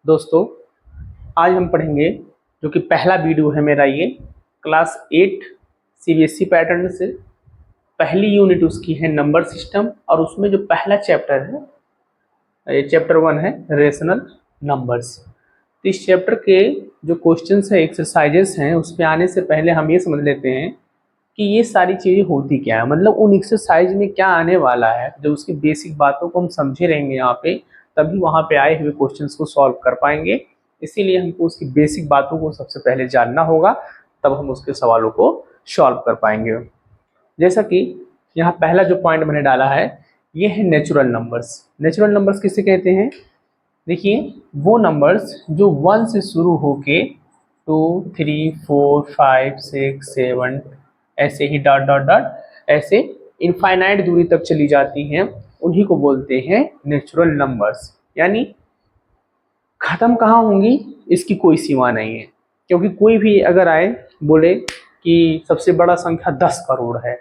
दोस्तों, आज हम पढ़ेंगे जो कि पहला वीडियो है मेरा ये क्लास 8 सीबीएसई पैटर्न से। पहली यूनिट उसकी है नंबर सिस्टम और उसमें जो पहला चैप्टर है ये चैप्टर 1 है रेशनल नंबर्स। तो इस चैप्टर के जो क्वेश्चंस है एक्सरसाइजेस हैं उस पर आने से पहले हम ये समझ लेते हैं कि ये सारी चीज़ें होती क्या है, मतलब उन एक्सरसाइज में क्या आने वाला है। जब उसकी बेसिक बातों को हम समझे रहेंगे यहाँ पे, तभी वहाँ पे आए हुए क्वेश्चंस को सॉल्व कर पाएंगे। इसीलिए हमको उसकी बेसिक बातों को सबसे पहले जानना होगा, तब हम उसके सवालों को सॉल्व कर पाएंगे। जैसा कि यहाँ पहला जो पॉइंट मैंने डाला है ये है नेचुरल नंबर्स। नेचुरल नंबर्स किसे कहते हैं? देखिए, वो नंबर्स जो 1 से शुरू होके 2, 3, 4, 5, 6, 7 ऐसे ही डॉट डॉट डॉट ऐसे इनफाइनाइट दूरी तक चली जाती हैं, उन्हीं को बोलते हैं नेचुरल नंबर्स। यानी खत्म कहाँ होंगी इसकी कोई सीमा नहीं है, क्योंकि कोई भी अगर आए बोले कि सबसे बड़ा संख्या 10 करोड़ है,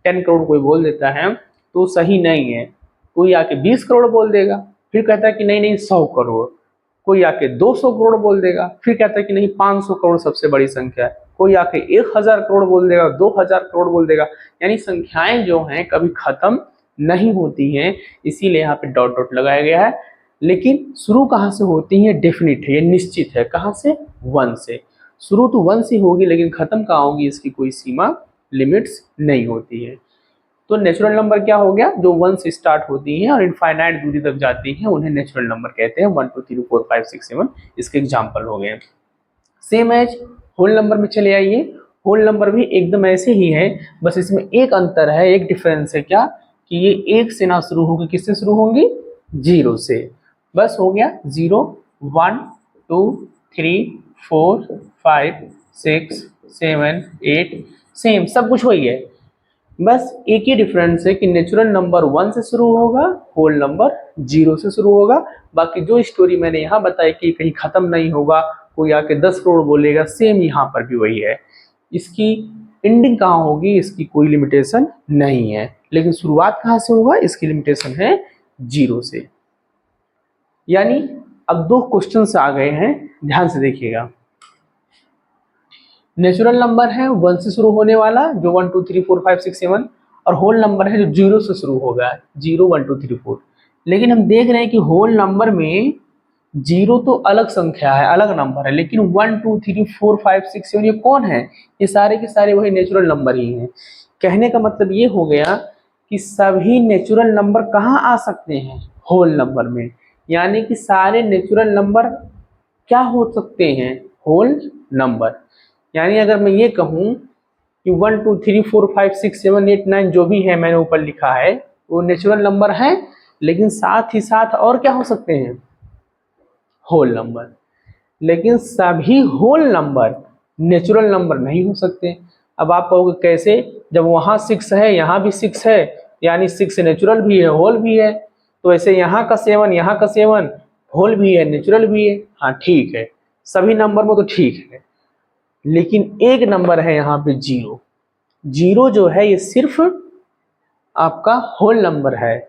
10 करोड़ कोई बोल देता है तो सही नहीं है। कोई आके 20 करोड़ बोल देगा, फिर कहता है कि नहीं नहीं 100 करोड़। कोई आके 200 करोड़ बोल देगा, फिर कहता है कि नहीं 500 करोड़ सबसे बड़ी संख्या है। कोई आके 1000 करोड़ बोल देगा, 2000 करोड़ बोल देगा। यानी संख्याएं जो हैं कभी खत्म नहीं होती हैं, इसीलिए यहाँ पे डॉट डॉट लगाया गया है। लेकिन शुरू कहाँ से होती है? डेफिनिट है, ये निश्चित है। कहाँ से? 1 से। शुरू तो 1 से होगी, लेकिन खत्म कहाँ होगी इसकी कोई सीमा लिमिट्स नहीं होती है। तो नेचुरल नंबर क्या हो गया? जो 1 से स्टार्ट होती हैं और इनफाइनाइट दूरी तक जाती हैं, उन्हें नेचुरल नंबर कहते हैं। 1, 2, 3, 4, 5, 6, 7 इसके एग्जाम्पल हो गए। सेम एज होल नंबर में चले आइए। होल नंबर भी एकदम ऐसे ही है, बस इसमें एक अंतर है, एक डिफरेंस है। क्या? कि ये 1 से ना शुरू होगी, किससे शुरू होंगी? 0 से। बस हो गया 0, 1, 2, 3, 4, 5, 6, 7, 8 सेम सब कुछ वही है। बस एक ही डिफरेंस है कि नेचुरल नंबर 1 से शुरू होगा, होल नंबर 0 से शुरू होगा। बाकी जो स्टोरी मैंने यहाँ बताई कि कहीं खत्म नहीं होगा, कोई आके 10 करोड़ बोलेगा, सेम यहाँ पर भी वही है। इसकी एंडिंग कहाँ होगी इसकी कोई लिमिटेशन नहीं है, लेकिन शुरुआत कहाँ से होगा इसकी लिमिटेशन है 0 से। यानी अब 2 क्वेश्चन आ गए हैं, ध्यान से देखिएगा। नेचुरल नंबर है 1 से शुरू होने वाला, जो 1, 2, 3, 4, 5, 6, 7, और होल नंबर है जो 0 से शुरू होगा, 0, 1, 2, 3, 4। लेकिन हम देख रहे हैं कि होल नंबर में 0 तो अलग संख्या है, अलग नंबर है, लेकिन 1, 2, 3, 4, 5, 6, 7 ये कौन है? ये सारे के सारे वही नेचुरल नंबर ही हैं। कहने का मतलब ये हो गया कि सभी नेचुरल नंबर कहाँ आ सकते हैं? होल नंबर में। यानी कि सारे नेचुरल नंबर क्या हो सकते हैं? Whole number. यानी अगर मैं ये कहूँ कि 1, 2, 3, 4, 5, 6, 7, 8, 9 जो भी है मैंने ऊपर लिखा है वो नेचुरल नंबर है, लेकिन साथ ही साथ और क्या हो सकते हैं? Whole number. लेकिन सभी होल नंबर नेचुरल नंबर नहीं हो सकते। अब आप कहोगे कैसे? जब वहाँ 6 है यहाँ भी 6 है, यानी 6 नेचुरल भी है होल भी है। तो ऐसे यहाँ का 7 यहाँ का 7 होल भी है नेचुरल भी है। हाँ ठीक है, सभी नंबर में तो ठीक है, लेकिन एक नंबर है यहाँ पे 0। 0 जो है ये सिर्फ आपका होल नंबर है,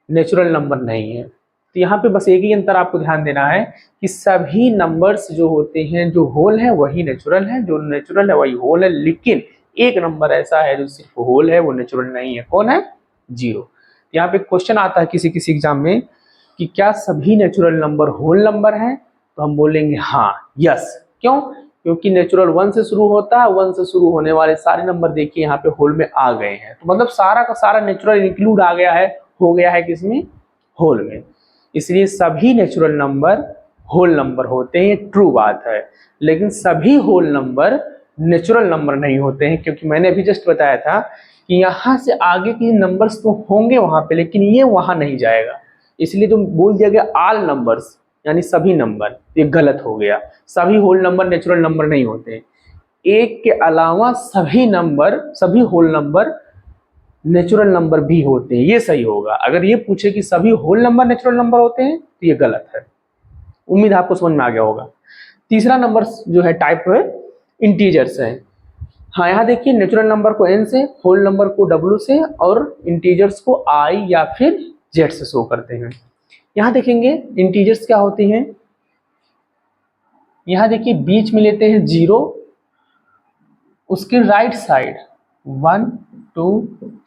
नेचुरल नंबर नहीं है। तो यहाँ पे बस एक ही अंतर आपको ध्यान देना है कि सभी नंबर्स जो होते हैं जो होल है वही नेचुरल है, जो नेचुरल है वही होल है। लेकिन एक नंबर ऐसा है जो सिर्फ होल है, वो नेचुरल नहीं है। कौन है? 0। यहाँ पे क्वेश्चन आता है किसी किसी एग्जाम में कि क्या सभी नेचुरल नंबर होल नंबर है? तो हम बोलेंगे हाँ, यस। क्यों? क्योंकि नेचुरल 1 से शुरू होता है, 1 से शुरू होने वाले सारे नंबर देखिए यहाँ पे होल में आ गए हैं। तो मतलब सारा का सारा नेचुरल इंक्लूड आ गया है, हो गया है किसमें? होल में। इसलिए सभी नेचुरल नंबर होल नंबर होते हैं, ट्रू बात है। लेकिन सभी होल नंबर नेचुरल नंबर नहीं होते हैं, क्योंकि मैंने अभी जस्ट बताया था कि यहाँ से आगे के नंबर्स तो होंगे वहां पे, लेकिन ये वहां नहीं जाएगा। इसलिए तो बोल दिया गया ऑल नंबर्स, यानी सभी नंबर। ये गलत हो गया। सभी होल नंबर नेचुरल नंबर नहीं होते। एक के अलावा सभी नंबर, सभी होल नंबर नेचुरल नंबर भी होते हैं, ये सही होगा। अगर ये पूछे कि सभी होल नंबर नेचुरल नंबर होते हैं तो ये गलत है। उम्मीद आपको समझ में आ गया होगा। तीसरा नंबर जो है टाइप है इंटीजर्स है। हाँ, यहाँ देखिए नेचुरल नंबर को n से, होल नंबर को w से, और इंटीजर्स को i या फिर z से शो करते हैं। यहाँ देखेंगे इंटीजर्स क्या होती हैं? यहाँ देखिए बीच में लेते हैं 0, उसके राइट साइड 1 2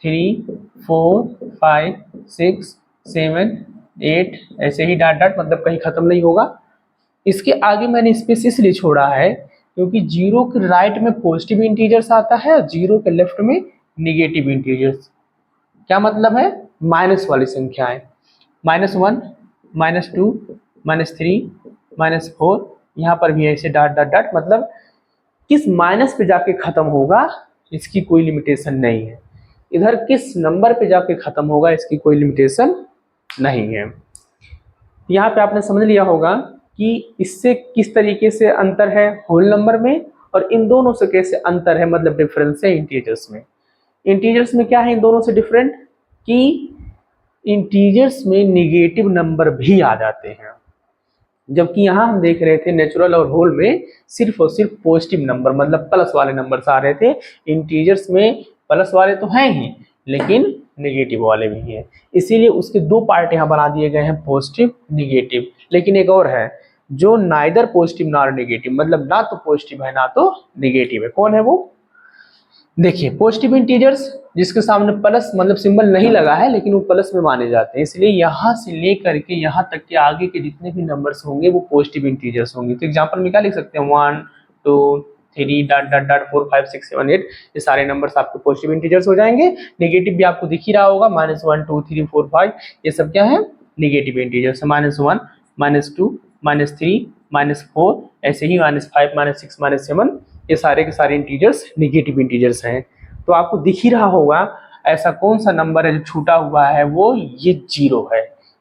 3 4 5 6 7 8 ऐसे ही डॉट डॉट, मतलब कहीं खत्म नहीं होगा। इसके आगे मैंने स्पेस इसलिए छोड़ा है क्योंकि 0 के राइट में पॉजिटिव इंटीजर्स आता है और 0 के लेफ्ट में निगेटिव इंटीजर्स। क्या मतलब है? माइनस वाली संख्याएं, -1 -2 -3 -4, यहाँ पर भी ऐसे डॉट डॉट डॉट, मतलब किस माइनस पे जाके खत्म होगा इसकी कोई लिमिटेशन नहीं है। इधर किस नंबर पे जाके खत्म होगा इसकी कोई लिमिटेशन नहीं है। यहाँ पे आपने समझ लिया होगा कि इससे किस तरीके से अंतर है होल नंबर में, और इन दोनों से कैसे अंतर है, मतलब डिफरेंस है इंटीजर्स में। इंटीजर्स में क्या है इन दोनों से डिफरेंट, कि इंटीजर्स में निगेटिव नंबर भी आ जाते हैं, जबकि यहाँ हम देख रहे थे नेचुरल और होल में सिर्फ और सिर्फ पॉजिटिव नंबर, मतलब प्लस वाले नंबर्स आ रहे थे। इंटीजर्स में प्लस वाले तो हैं ही, लेकिन नेगेटिव वाले भी हैं, इसीलिए उसके दो पार्ट यहाँ बना दिए गए हैं, पॉजिटिव निगेटिव। लेकिन एक और है जो नाइदर पॉजिटिव नॉर नेगेटिव, मतलब ना तो पॉजिटिव है ना तो निगेटिव है। कौन है वो? देखिए पॉजिटिव इंटीजर्स जिसके सामने प्लस मतलब सिंबल नहीं लगा है लेकिन वो प्लस में माने जाते हैं, इसलिए यहाँ से लेकर के यहाँ तक के आगे के जितने भी नंबर्स होंगे वो पॉजिटिव इंटीजर्स होंगे। तो एग्जांपल में क्या लिख सकते हैं, 1 2 3 डॉट डॉट डॉट 4 5 6 7 8, ये सारे नंबर्स आपके पॉजिटिव इंटीजर्स हो जाएंगे। नेगेटिव भी आपको दिख ही रहा होगा, -1 2 3 4 5, ये सब क्या है? नेगेटिव इंटीजर्स है। -1 -2 -3 -4, ऐसे ही -5 -6 -7, ये सारे के सारे इंटीजर्स निगेटिव इंटीजर्स हैं। तो आपको दिख ही रहा होगा ऐसा कौन सा नंबर है जो छूटा हुआ है, वो ये 0 है,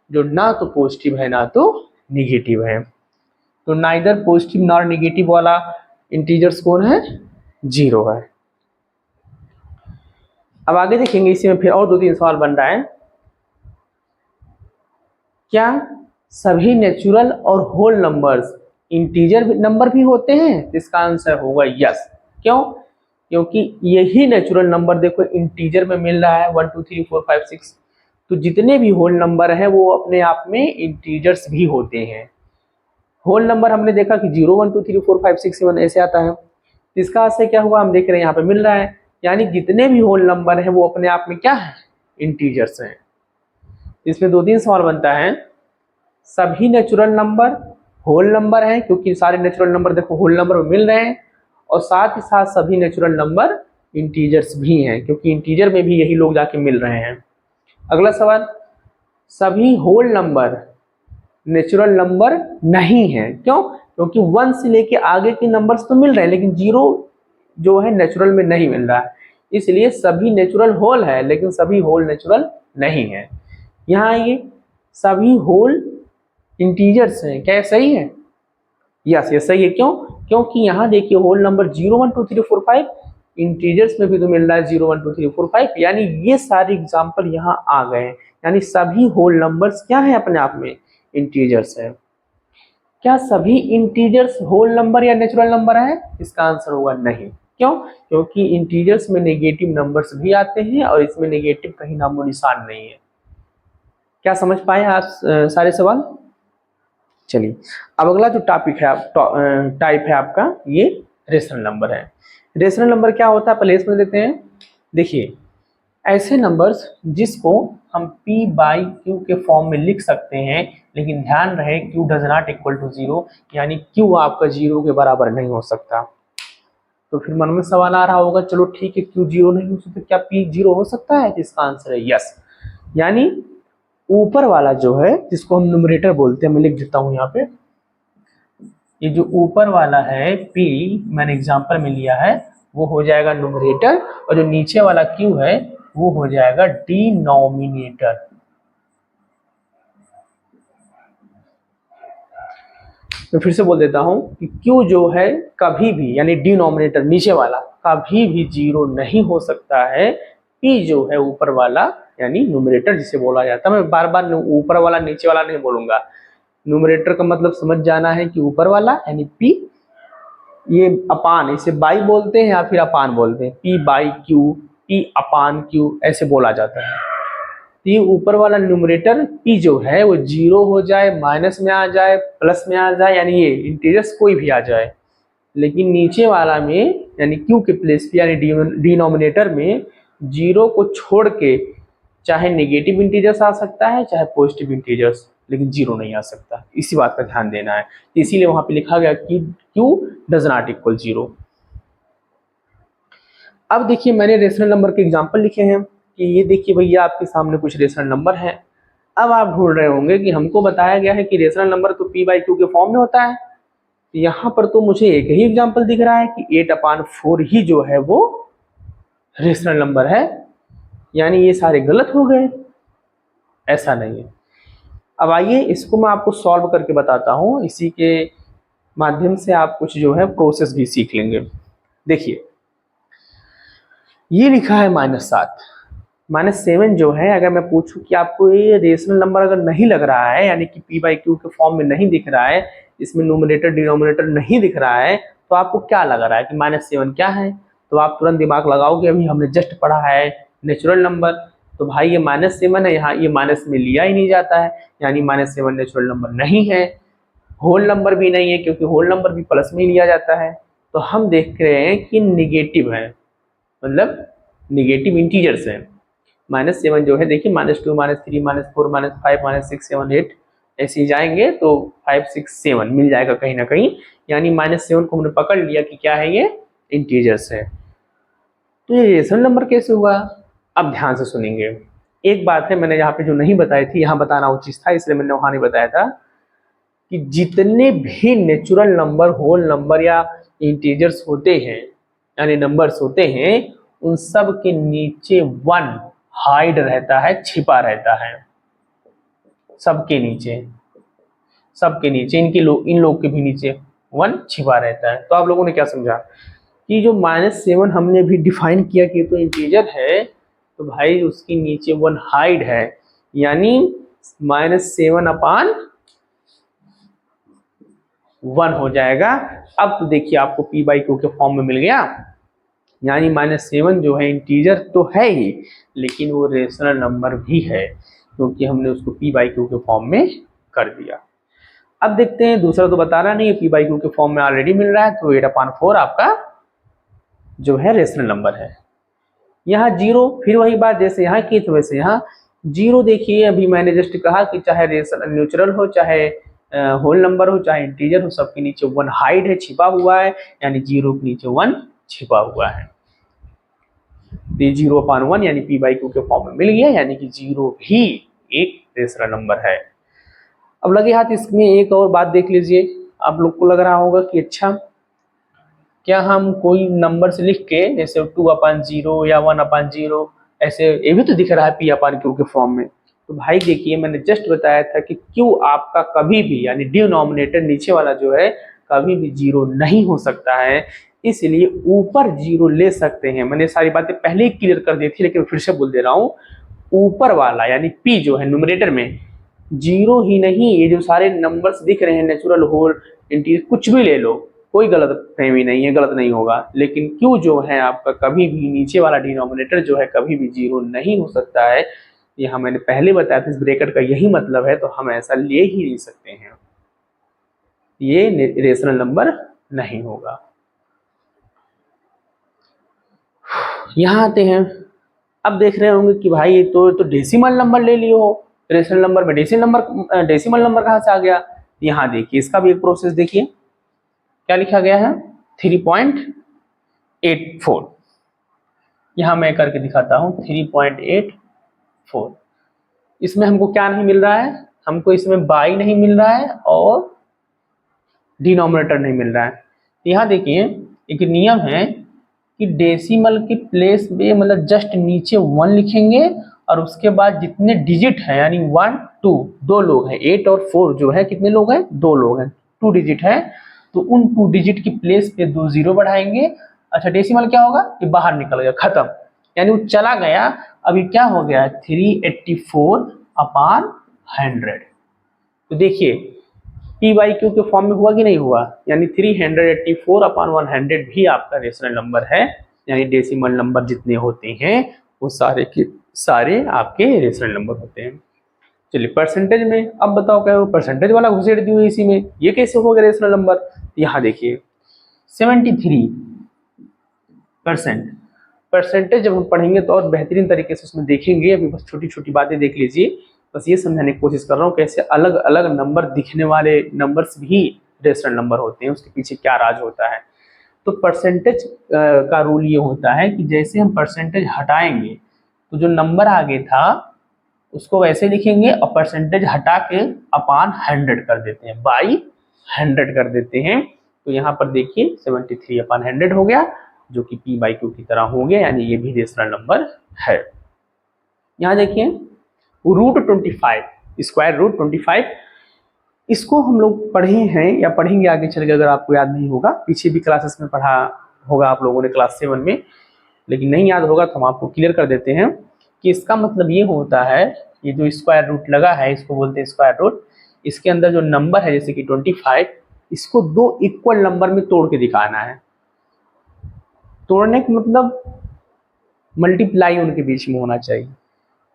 जो ना तो पॉजिटिव है ना तो निगेटिव है। तो नाइदर पॉजिटिव नॉर निगेटिव वाला इंटीजर्स कौन है? 0 है। अब आगे देखेंगे, इसी में फिर और 2-3 सवाल बन रहा है। क्या सभी नेचुरल और होल नंबर्स इंटीजर नंबर भी होते हैं? इसका आंसर होगा यस। क्यों? क्योंकि यही नेचुरल नंबर देखो इंटीजर में मिल रहा है 1 2 3 4 5 6, तो जितने भी होल नंबर हैं वो अपने आप में इंटीजर्स भी होते हैं। होल नंबर हमने देखा कि 0 1 2 3 4 5 6 7 ऐसे आता है, इसका आंसर क्या हुआ? हम देख रहे हैं यहाँ पे मिल रहा है, यानी जितने भी होल नंबर हैं वो अपने आप में क्या है? इंटीजर्स हैं। इसमें 2-3 सवाल बनता है, सभी नेचुरल नंबर होल नंबर हैं, क्योंकि सारे नेचुरल नंबर देखो होल नंबर में मिल रहे हैं, और साथ ही साथ सभी नेचुरल नंबर इंटीजर्स भी हैं, क्योंकि इंटीजर में भी यही लोग जाके मिल रहे हैं। अगला सवाल, सभी होल नंबर नेचुरल नंबर नहीं है। क्यों? क्योंकि 1 से लेके आगे के नंबर्स तो मिल रहे हैं लेकिन 0 जो है नेचुरल में नहीं मिल रहा है, इसलिए सभी नेचुरल होल है लेकिन सभी होल नेचुरल नहीं है। यहाँ ये सभी होल इंटीजर्स हैं, क्या सही है? यस ये सही है। क्यों? क्योंकि यहाँ देखिए होल नंबर 0 1 2 3 4 5 इंटीजर्स में भी तो मिल रहा है 0 1 2 3 4 5, यानी ये सारे एग्जाम्पल यहाँ आ गए, यानी सभी होल नंबर्स क्या है? अपने आप में इंटीजर्स है। क्या सभी इंटीजर्स होल नंबर या नेचुरल नंबर है? इसका आंसर होगा नहीं। क्यों? क्योंकि इंटीजर्स में नेगेटिव नंबर्स भी आते हैं और इसमें नेगेटिव कहीं नामो निशान नहीं है। क्या समझ पाए आप सारे सवाल? चलिए अब अगला जो टॉपिक है टाइप है आपका, ये रेशनल नंबर है। रेशनल नंबर क्या होता है पहले समझ लेते हैं। देखिए ऐसे नंबर्स जिसको हम p/q के फॉर्म में लिख सकते हैं, लेकिन ध्यान रहे q does not equal to 0, यानी q आपका 0 के बराबर नहीं हो सकता। तो फिर मन में सवाल आ रहा होगा, चलो ठीक है q 0 नहीं हो सकता, क्या p 0 हो सकता है? इसका आंसर है यस। यानी ऊपर वाला जो है जिसको हम न्यूमरेटर बोलते हैं, मैं लिख देता हूं यहाँ पे, ये जो ऊपर वाला है p मैंने एग्जांपल में लिया है वो हो जाएगा न्यूमरेटर, और जो नीचे वाला q है वो हो जाएगा डिनोमिनेटर। मैं फिर से बोल देता हूं कि q जो है कभी भी, यानी डिनोमिनेटर नीचे वाला कभी भी 0 नहीं हो सकता है। p जो है ऊपर वाला यानी न्यूमरेटर जिसे बोला जाता है, मैं बार बार ऊपर वाला नीचे वाला नहीं बोलूंगा, न्यूमरेटर का मतलब समझ जाना है कि ऊपर वाला यानी p, ये अपान, इसे बाई बोलते हैं या फिर अपान बोलते हैं, p/q p/q ऐसे बोला जाता है। तो ये ऊपर वाला न्यूमरेटर p जो है वो 0 हो जाए, माइनस में आ जाए, प्लस में आ जाए, यानी ये इंटीजर्स कोई भी आ जाए। लेकिन नीचे वाला में यानी q के प्लेस पे यानी डिनोमिनेटर में 0 को छोड़ के चाहे नेगेटिव इंटीजर्स आ सकता है चाहे पॉजिटिव इंटीजर्स, लेकिन 0 नहीं आ सकता। इसी बात का ध्यान देना है, इसीलिए वहां पे लिखा गया कि q डज नॉट इक्वल 0। अब देखिए मैंने रेशनल नंबर के एग्जांपल लिखे हैं कि ये देखिए भैया आपके सामने कुछ रेशनल नंबर है। अब आप ढूंढ रहे होंगे कि हमको बताया गया है कि रेशनल नंबर तो p बाई क्यू के फॉर्म में होता है। यहाँ पर तो मुझे एक ही एग्जांपल दिख रहा है कि 8/4 ही जो है वो रेशनल नंबर है, यानी ये सारे गलत हो गए। ऐसा नहीं है। अब आइए इसको मैं आपको सॉल्व करके बताता हूँ, इसी के माध्यम से आप कुछ जो है प्रोसेस भी सीख लेंगे। देखिए ये लिखा है -7, -7 जो है, अगर मैं पूछूं कि आपको ये रेशनल नंबर अगर नहीं लग रहा है यानी कि p बाई क्यू के फॉर्म में नहीं दिख रहा है, इसमें न्यूमरेटर डिनोमिनेटर नहीं दिख रहा है, तो आपको क्या लग रहा है कि -7 क्या है? तो आप तुरंत दिमाग लगाओगे, अभी हमने जस्ट पढ़ा है नेचुरल नंबर, तो भाई ये -7 है, यहाँ ये माइनस में लिया ही नहीं जाता है, यानी -7 नेचुरल नंबर नहीं है। होल नंबर भी नहीं है क्योंकि होल नंबर भी प्लस में ही लिया जाता है। तो हम देख रहे हैं कि निगेटिव है, मतलब निगेटिव इंटीजर्स हैं। -7 जो है देखिए -2 -3 -4 -5 -6 7 8 ऐसे ही जाएंगे तो 5 6 7 मिल जाएगा कहीं ना कहीं, यानी -7 को हमने पकड़ लिया कि क्या है, ये इंटीजर्स है। तो ये रेशनल नंबर कैसे हुआ? अब ध्यान से सुनेंगे। एक बात है मैंने यहाँ पे जो नहीं बताई थी, यहाँ बताना उचित था, इसलिए मैंने वहां नहीं बताया था कि जितने भी नेचुरल नंबर, होल नंबर या इंटीजर्स होते हैं यानी नंबर्स होते हैं, उन सब के नीचे 1 हाइड रहता है, छिपा रहता है। सबके नीचे इन लोग के भी नीचे 1 छिपा रहता है। तो आप लोगों ने क्या समझा कि जो -7 हमने भी डिफाइन किया कि तो इंटीजर है, तो भाई उसके नीचे 1 हाइड है, यानी -7/1 हो जाएगा। अब तो देखिए आपको p बाई क्यू के फॉर्म में मिल गया, यानी -7 जो है इंटीजर तो है ही, लेकिन वो रेशनल नंबर भी है क्योंकि हमने उसको p बाई क्यू के फॉर्म में कर दिया। अब देखते हैं, दूसरा तो बताना नहीं है, p बाई क्यू के फॉर्म में ऑलरेडी मिल रहा है, तो 8/4 आपका जो है रेशनल नंबर है। यहाँ 0, फिर वही बात जैसे यहाँ की तो वैसे यहाँ 0। देखिए अभी मैंने जस्ट कहा कि चाहे रेशनल न्यूट्रल हो, चाहे होल नंबर हो, चाहे इंटीजर हो, सबके नीचे 1 हाइड है, छिपा हुआ है, यानी 0 के नीचे 1 छिपा हुआ है। 0/1 यानी p बाई क्यू के फॉर्म में मिल गया, यानी कि 0 भी एक रेशनल नंबर है। अब लगे हाथ इसमें एक और बात देख लीजिए, आप लोग को लग रहा होगा कि अच्छा क्या हम कोई नंबर से लिख के जैसे 2/0 या 1/0 ऐसे, ये भी तो दिख रहा है p/q के फॉर्म में। तो भाई देखिए मैंने जस्ट बताया था कि q आपका कभी भी यानी डिनोमिनेटर नीचे वाला जो है कभी भी 0 नहीं हो सकता है, इसलिए ऊपर 0 ले सकते हैं। मैंने सारी बातें पहले ही क्लियर कर दी थी, लेकिन फिर से बोल दे रहा हूँ, ऊपर वाला यानी p जो है न्यूमरेटर में 0 ही नहीं, ये जो सारे नंबर्स दिख रहे हैं नेचुरल, होल, इंटीजर, कुछ भी ले लो, कोई गलत फहमी नहीं है, गलत नहीं होगा, लेकिन q जो है आपका कभी भी नीचे वाला डिनोमिनेटर जो है कभी भी 0 नहीं हो सकता है। यह मैंने पहले बताया था, इस ब्रैकेट का यही मतलब है, तो हम ऐसा ले ही नहीं सकते हैं, ये रेशनल नंबर नहीं होगा। यहाँ आते हैं, अब देख रहे होंगे कि भाई ये तो डेसिमल नंबर ले लियो हो, रेशनल नंबर में डेसिमल नंबर कहाँ से आ गया? यहाँ देखिए इसका भी एक प्रोसेस देखिए, क्या लिखा गया है 3.84। यहाँ मैं करके दिखाता हूँ 3.84। इसमें हमको क्या नहीं मिल रहा है, हमको इसमें बाई नहीं मिल रहा है और डिनोमिनेटर नहीं मिल रहा है। यहाँ देखिए एक नियम है कि डेसिमल के प्लेस पे मतलब जस्ट नीचे 1 लिखेंगे और उसके बाद जितने डिजिट है यानी 1 2, 2 लोग हैं, 8 और 4 जो है कितने लोग हैं, 2 लोग हैं, 2 डिजिट है, तो उन 2 डिजिट की प्लेस पे 2 0 बढ़ाएंगे। अच्छा डेसिमल क्या होगा, ये बाहर निकल गया, खत्म, यानी वो चला गया। अभी क्या हो गया 384/100। तो देखिए p बाई क्यू के फॉर्म में हुआ कि नहीं हुआ, यानी 384/100 भी आपका रेशनल नंबर है, यानी डेसिमल नंबर जितने होते हैं वो सारे के सारे आपके रेशनल नंबर होते हैं। चलिए परसेंटेज में अब बताओ क्या हो, परसेंटेज वाला घुसेड़ दी हुई इसी में, ये कैसे हो गया रेशनल नंबर। यहाँ देखिए 73%। परसेंटेज जब हम पढ़ेंगे तो और बेहतरीन तरीके से उसमें देखेंगे, अभी बस छोटी छोटी बातें देख लीजिए, बस ये समझाने की कोशिश कर रहा हूँ कैसे अलग अलग नंबर दिखने वाले नंबर्स भी रेशनल नंबर होते हैं, उसके पीछे क्या राज होता है। तो परसेंटेज का रूल ये होता है कि जैसे हम परसेंटेज हटाएंगे तो जो नंबर आगे था उसको वैसे लिखेंगे और परसेंटेज हटा के अपान 100 कर देते हैं, बाई 100 कर देते हैं। तो यहाँ पर देखिए 73 अपान 100 हो गया, जो कि P/Q की तरह हो गया, यानी ये भी रेशनल नंबर है। यहाँ देखिए √25, स्क्वायर रूट 25, इसको हम लोग पढ़े हैं या पढ़ेंगे आगे चल के, अगर आपको याद नहीं होगा, पीछे भी क्लासेस में पढ़ा होगा आप लोगों ने क्लास 7 में, लेकिन नहीं याद होगा तो हम आपको क्लियर कर देते हैं कि इसका मतलब ये होता है, ये जो स्क्वायर रूट लगा है इसको बोलते हैं स्क्वायर रूट। इसके अंदर जो नंबर है जैसे कि 25, इसको दो इक्वल नंबर में तोड़ के दिखाना है। तोड़ने का मतलब मल्टीप्लाई उनके बीच में होना चाहिए,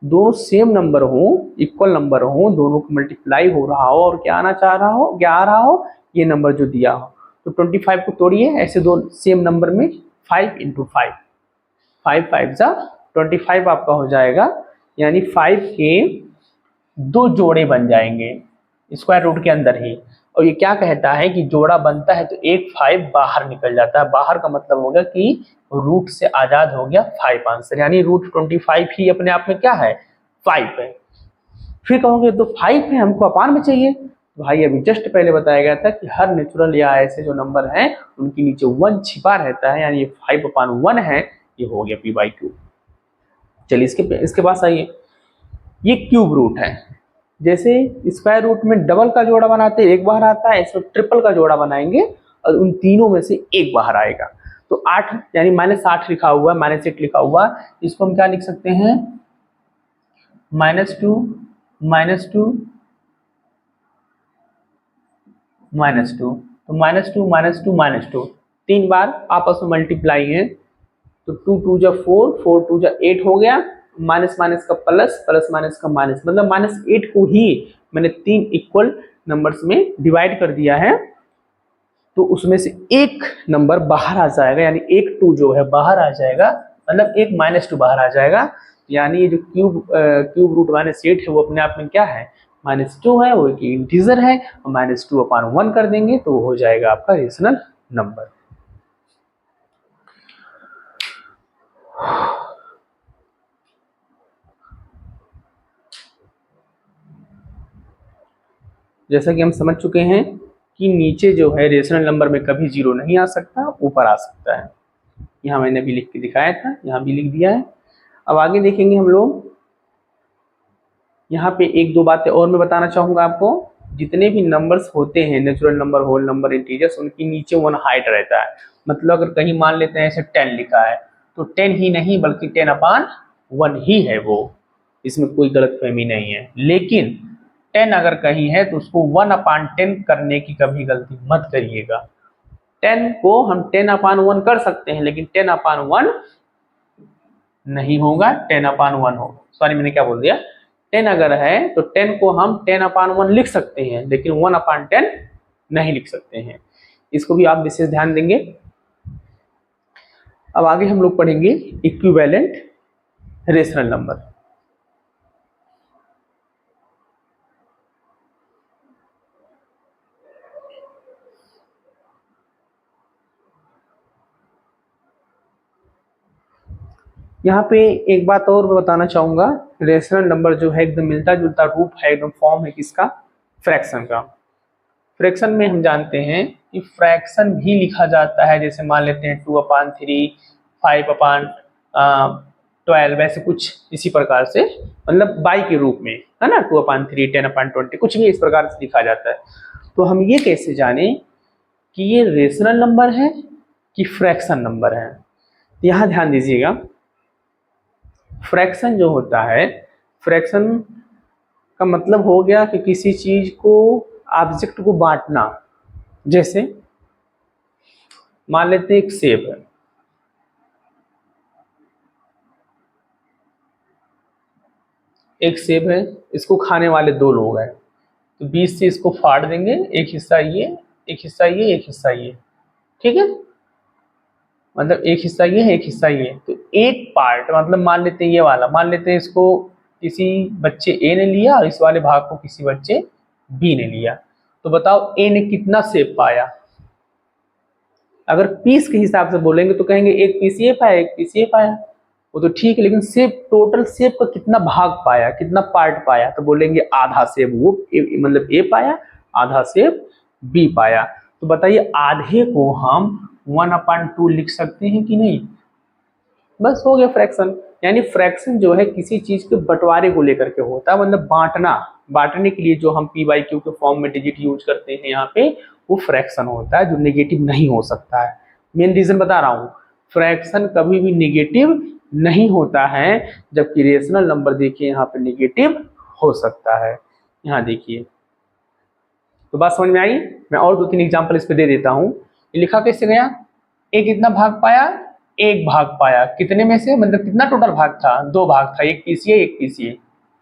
दोनों सेम नंबर हो, इक्वल नंबर हो, दोनों को मल्टीप्लाई हो रहा हो और क्या आना चाह रहा हो, क्या आ रहा हो, ये नंबर जो दिया हो। तो 25 को तोड़िए ऐसे दो सेम नंबर में, 5 × 5, 5 5 जा 25 आपका हो जाएगा, यानी 5 के दो जोड़े बन जाएंगे स्क्वायर रूट के अंदर ही। और ये क्या कहता है कि जोड़ा बनता है तो एक 5 बाहर निकल जाता है, बाहर का मतलब होगा कि रूट से आजाद हो गया 5 आंसर, यानी √25 ही अपने आप में क्या है, 5 है। फिर कहोगे तो 5 है हमको अपान में चाहिए, भाई अभी जस्ट पहले बताया गया था कि हर नेचुरल या ऐसे जो नंबर हैं उनके नीचे 1 छिपा रहता है, यानी ये 5/1 है, ये हो गया P/Q। चलिए इसके पास आइए, ये क्यूब रूट है। जैसे स्क्वायर रूट में डबल का जोड़ा बनाते हैं एक बाहर आता है, इसमें ट्रिपल का जोड़ा बनाएंगे और उन तीनों में से एक बाहर आएगा। तो 8 यानी -8 लिखा हुआ है, -8 लिखा हुआ, इसको हम क्या लिख सकते हैं, -2 -2 -2। तो -2 -2 तीन बार आपस में मल्टीप्लाई है, तो 2 2 जा 4, 4 2 जा 8 हो गया, माइनस माइनस का प्लस, प्लस माइनस का माइनस, मतलब -8 को ही मैंने तीन इक्वल नंबर्स में डिवाइड कर दिया है, तो उसमें से एक नंबर बाहर आ जाएगा, यानी एक 2 जो है बाहर आ जाएगा, मतलब एक -2 बाहर आ जाएगा, यानी ये जो क्यूब रूट -8 है वो अपने आप में क्या है, -2 है, वो एक इंटीजर है, और -2/1 कर देंगे तो हो जाएगा आपका रेशनल नंबर। जैसा कि हम समझ चुके हैं कि नीचे जो है रेशनल नंबर में कभी 0 नहीं आ सकता, ऊपर आ सकता है। यहाँ मैंने भी लिख के दिखाया था, यहाँ भी लिख दिया है। अब आगे देखेंगे हम लोग, यहाँ पे एक दो बातें और मैं बताना चाहूँगा आपको। जितने भी नंबर्स होते हैं, natural number, whole number, integers, उनके नीचे 1 हाइट रहता है। मतलब अगर कहीं मान लेते हैं ऐसे 10 लिखा है तो 10 ही नहीं बल्कि 10/1 ही है वो, इसमें कोई गलतफहमी नहीं है। लेकिन 10 अगर कहीं है तो उसको 1/10 करने की कभी गलती मत करिएगा। 10 को हम 10/1 कर सकते हैं, लेकिन 10/1 नहीं होगा, 10/1 होगा। सॉरी मैंने क्या बोल दिया, 10 अगर है तो 10 को हम 10/1 लिख सकते हैं, लेकिन 1/10 नहीं लिख सकते हैं। इसको भी आप विशेष ध्यान देंगे। अब आगे हम लोग पढ़ेंगे इक्विवेलेंट रेशनल नंबर। यहाँ पे एक बात और बताना चाहूंगा, रेशनल नंबर जो है एकदम मिलता जुलता रूप है, एकदम फॉर्म है किसका, फ्रैक्शन का। फ्रैक्शन में हम जानते हैं कि फ्रैक्शन भी लिखा जाता है, जैसे मान लेते हैं 2/3, 5/12, ऐसे कुछ इसी प्रकार से, मतलब बाई के रूप में, है ना, 2/3, 10/20, कुछ भी इस प्रकार से लिखा जाता है। तो हम ये कैसे जाने कि ये रेशनल नंबर है कि फ्रैक्शन नंबर है। यहाँ ध्यान दीजिएगा, फ्रैक्शन जो होता है, फ्रैक्शन का मतलब हो गया कि किसी चीज को, ऑब्जेक्ट को बांटना। जैसे मान लेते हैं एक सेब है, एक सेब है, इसको खाने वाले 2 लोग हैं, तो 20 से इसको फाड़ देंगे, एक हिस्सा ये, एक हिस्सा ये, एक हिस्सा ये, ठीक है, मतलब एक हिस्सा ये है, एक हिस्सा ये, तो एक पार्ट मतलब मान लेते हैं ये वाला, मान लेते हैं इसको किसी बच्चे ए ने लिया और इस वाले भाग को किसी बच्चे बी ने लिया, तो बताओ ए ने कितना सेब पाया। अगर पीस के हिसाब से बोलेंगे तो कहेंगे एक पीस ये पाया, एक पीस ये पाया, वो तो ठीक है, लेकिन सेब, टोटल सेब का कितना भाग पाया, कितना पार्ट पाया, तो बोलेंगे आधा सेब वो मतलब ए पाया, आधा सेब बी पाया। तो बताइए आधे को हम 1/2 लिख सकते हैं कि नहीं। बस हो गया फ्रैक्शन। यानी फ्रैक्शन जो है किसी चीज के बंटवारे को लेकर के होता है, मतलब बांटने के लिए जो हम पी बाई क्यू के फॉर्म में डिजिट यूज करते हैं यहाँ पे, वो फ्रैक्शन होता है जो नेगेटिव नहीं हो सकता है। मेन रीजन बता रहा हूँ, फ्रैक्शन कभी भी नेगेटिव नहीं होता है, जबकि रेशनल नंबर देखिए यहाँ पे नेगेटिव हो सकता है। यहाँ देखिए, तो बात समझ में आई। मैं और 2-3 एग्जाम्पल इस पे दे देता हूँ। लिखा कैसे गया, एक कितना भाग पाया, एक भाग पाया, कितने में से, मतलब कितना टोटल भाग था, 2 भाग था, एक पीसीए एक पीसीए,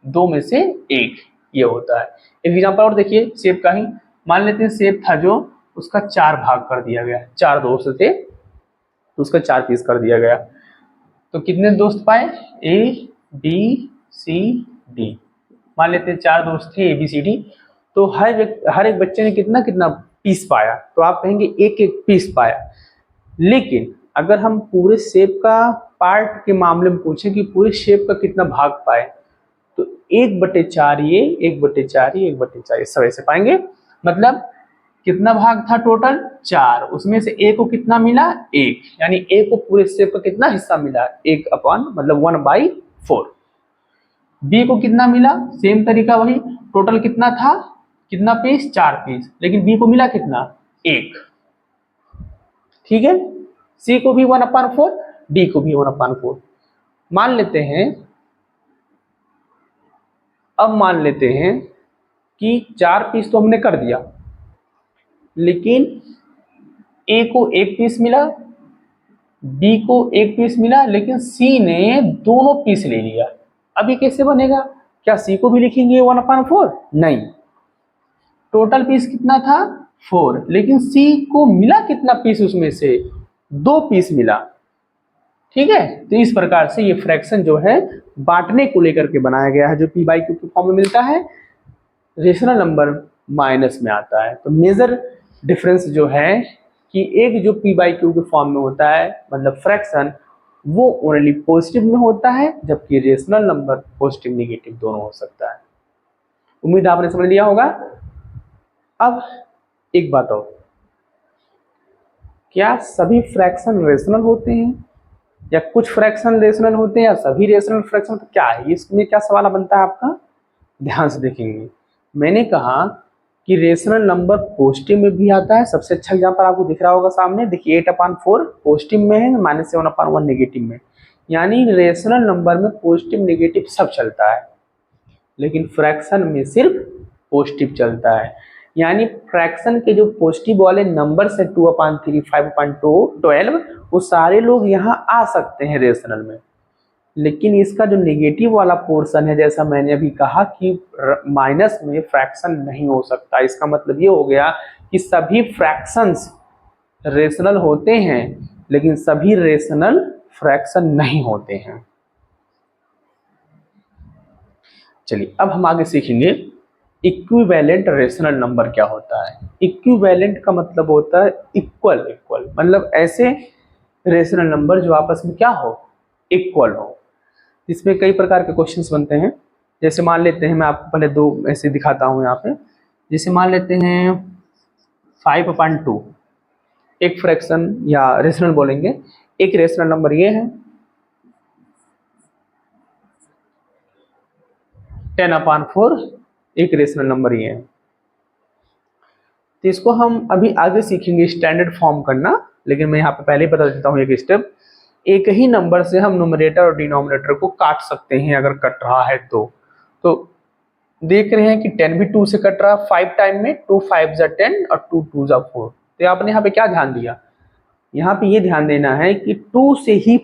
2 में से 1, ये होता है। एक एग्जाम्पल और देखिए सेब का ही, मान लेते हैं सेब था जो, उसका 4 भाग कर दिया गया, 4 दोस्त थे तो उसका 4 पीस कर दिया गया, तो कितने दोस्त पाए, ए बी सी डी, मान लेते हैं 4 दोस्त थे ए बी सी डी, तो हर एक बच्चे ने कितना कितना पीस पाया, तो आप कहेंगे एक एक पीस पाया। लेकिन अगर हम पूरे सेब का पार्ट के मामले में पूछें कि पूरे सेब का कितना भाग पाए, तो 1/4 ये, 1/4 ये, 1/4 सब ऐसे पाएंगे। मतलब कितना भाग था टोटल, 4, उसमें से ए को कितना मिला, 1, यानी ए को पूरे सेब का कितना हिस्सा मिला, 1/, मतलब 1/4। बी को कितना मिला, सेम तरीका वही, टोटल कितना था, कितना पीस, 4 पीस, लेकिन बी को मिला कितना, 1, ठीक है। सी को भी 1/4, डी को भी 1/4। मान लेते हैं, अब मान लेते हैं कि 4 पीस तो हमने कर दिया, लेकिन ए को 1 पीस मिला, बी को 1 पीस मिला, लेकिन सी ने दोनों पीस ले लिया। अभी कैसे बनेगा, क्या सी को भी लिखेंगे 1/4, नहीं, टोटल पीस कितना था 4, लेकिन सी को मिला कितना पीस, उसमें से 2 पीस मिला, ठीक है। तो इस प्रकार से ये फ्रैक्शन जो है बांटने को लेकर के बनाया गया है, जो पी बाई क्यू के फॉर्म में मिलता है, रेशनल नंबर माइनस में आता है। तो मेजर डिफरेंस जो है कि एक जो पी बाई क्यू के फॉर्म में होता है, मतलब फ्रैक्शन, वो ओनली पॉजिटिव में होता है, जबकि रेशनल नंबर पॉजिटिव नेगेटिव दोनों हो सकता है। उम्मीद आपने समझ लिया होगा। अब एक बात और, क्या सभी फ्रैक्शन रेशनल होते हैं, या कुछ फ्रैक्शन रेशनल होते हैं, या सभी रेशनल फ्रैक्शन, तो क्या है इसमें, क्या सवाल बनता है आपका, ध्यान से देखेंगे। मैंने कहा कि रेशनल नंबर पॉजिटिव में भी आता है, सबसे अच्छा एग्जांपल आपको दिख रहा होगा सामने, देखिए 8/4 पॉजिटिव में है, -7/1 नेगेटिव में, यानी रेशनल नंबर में पॉजिटिव नेगेटिव सब चलता है, लेकिन फ्रैक्शन में सिर्फ पॉजिटिव चलता है। यानी फ्रैक्शन के जो पॉजिटिव वाले नंबर है 2/3, 5/2, 12, वो सारे लोग यहाँ आ सकते हैं रेशनल में, लेकिन इसका जो नेगेटिव वाला पोर्शन है, जैसा मैंने अभी कहा कि माइनस में फ्रैक्शन नहीं हो सकता। इसका मतलब ये हो गया कि सभी फ्रैक्शंस रेशनल होते हैं, लेकिन सभी रेशनल फ्रैक्शन नहीं होते हैं। चलिए अब हम आगे सीखेंगे इक्विवेलेंट रेशनल नंबर क्या होता है। इक्विवेलेंट का मतलब होता है इक्वल, मतलब ऐसे रेशनल नंबर जो आपस में क्या हो, इक्वल हो। इसमें कई प्रकार के क्वेश्चंस बनते हैं। जैसे मान लेते हैं, मैं आपको पहले 2 ऐसे दिखाता हूँ यहाँ पे। जैसे मान लेते हैं 5/2 एक फ्रैक्शन या रेशनल बोलेंगे, एक रेशनल नंबर ये है, 10/4 एक रेशनल नंबर ये है। तो इसको हम अभी आगे सीखेंगे स्टैंडर्ड फॉर्म करना, लेकिन मैं यहाँ पे पहले ही बता देता हूँ एक स्टेप। एक ही नंबर से हम न्यूमरेटर और डिनोमिनेटर को काट सकते हैं, अगर कट रहा है तो देख रहे हैं कि 10 भी 2 से कट रहा है 5 टाइम में, 2 5 जा 10 और 2 2 जा 4। तो आपने यहाँ पे क्या ध्यान दिया, यहाँ पे ये ध्यान देना है कि 2 से ही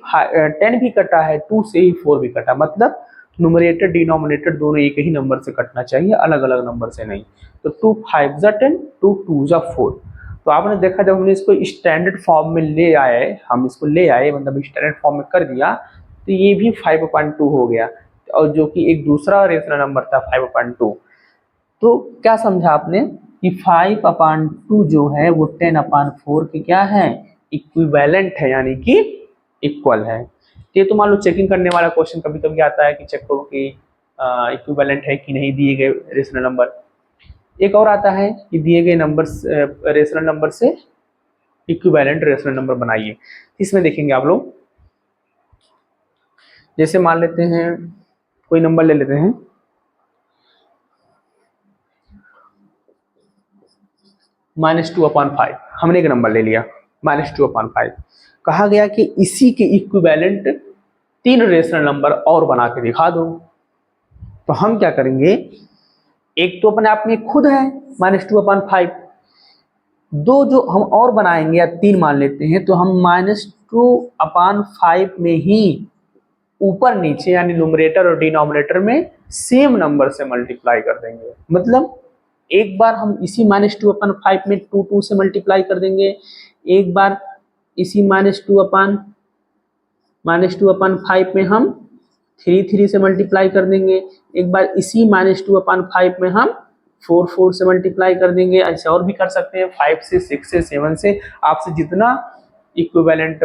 10 भी कटा है, 2 से ही 4 भी कटा, मतलब न्यूमरेटर डिनोमिनेटर दोनों एक ही नंबर से कटना चाहिए, अलग अलग नंबर से नहीं। तो 2 5 जा 10, 2 2 जा 4। तो आपने देखा जब हमने इसको स्टैंडर्ड फॉर्म में ले आए, हम इसको ले आए मतलब स्टैंडर्ड फॉर्म में कर दिया, तो ये भी 5/2 हो गया, और जो कि एक दूसरा रेशनल नंबर था 5/2। तो क्या समझा आपने कि 5/2 जो है वो 10/4 के क्या है, इक्विवेलेंट है, यानी कि इक्वल है। ये तो मान लो चेकिंग करने वाला क्वेश्चन कभी कभी आता है कि चेक करो कि इक्विवेलेंट है कि नहीं दिए गए रेशनल नंबर। एक और आता है कि दिए गए नंबर रेशनल नंबर से इक्विवेलेंट रेशनल नंबर बनाइए। इसमें देखेंगे आप लोग, जैसे मान लेते हैं कोई नंबर ले लेते हैं, -2/5। हमने एक नंबर ले लिया -2/5। कहा गया कि इसी के इक्विवेलेंट 3 रेशनल नंबर और बना के दिखा दो। तो हम क्या करेंगे, एक तो अपने आप में खुद है -2/5, दो जो हम और बनाएंगे या 3 मान लेते हैं, तो हम -2/5 में ही ऊपर नीचे यानी न्यूमरेटर और डिनोमिनेटर में सेम नंबर से मल्टीप्लाई कर देंगे। मतलब एक बार हम इसी -2/5 में 2 2 से मल्टीप्लाई कर देंगे, एक बार इसी -2/5 में हम 3 3 से मल्टीप्लाई कर देंगे, एक बार इसी -2/5 में हम 4 4 से मल्टीप्लाई कर देंगे। ऐसे और भी कर सकते हैं, 5 से 6 से 7 से, आपसे जितना इक्विवेलेंट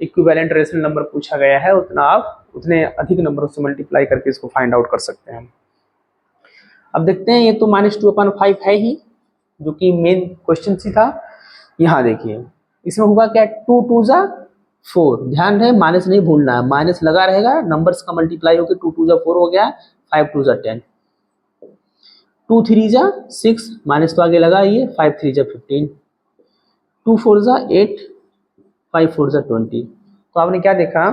इक्विवेलेंट रेशनल नंबर पूछा गया है उतना आप उतने अधिक नंबरों से मल्टीप्लाई करके इसको फाइंड आउट कर सकते हैं। अब देखते हैं, ये तो -2/5 है ही, जो कि मेन क्वेश्चन सी था। यहाँ देखिए इसमें हुआ क्या, 2 2 जा 4, ध्यान रहे माइनस नहीं भूलना है, माइनस लगा रहेगा, नंबर्स का मल्टीप्लाई होकर 2 2 जा 4 हो गया, 5 2 जा 10, 2 3 जा 6, माइनस तो आगे लगाइए, 5 3 जा 15, 2 4 जा 8, 5 4 जा 20। तो आपने क्या देखा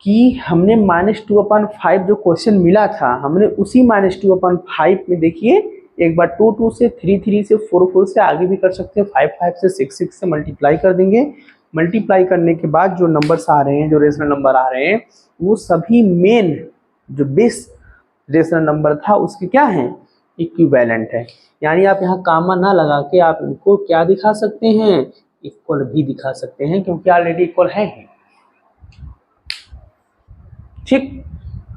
कि हमने -2/5 जो क्वेश्चन मिला था, हमने उसी -2/5 में देखिए एक बार 2 2 से, 3 3 से, 4 4 से, आगे भी कर सकते हैं, 5 5 से, 6 6 से मल्टीप्लाई कर देंगे। मल्टीप्लाई करने के बाद जो नंबर्स आ रहे हैं, जो रेशनल नंबर आ रहे हैं, वो सभी मेन जो बेस रेशनल नंबर था उसके क्या हैं, इक्विवेलेंट है। यानी आप यहाँ कामा ना लगा के आप इनको क्या दिखा सकते हैं, इक्वल भी दिखा सकते हैं, क्योंकि ऑलरेडी इक्वल है ही। ठीक,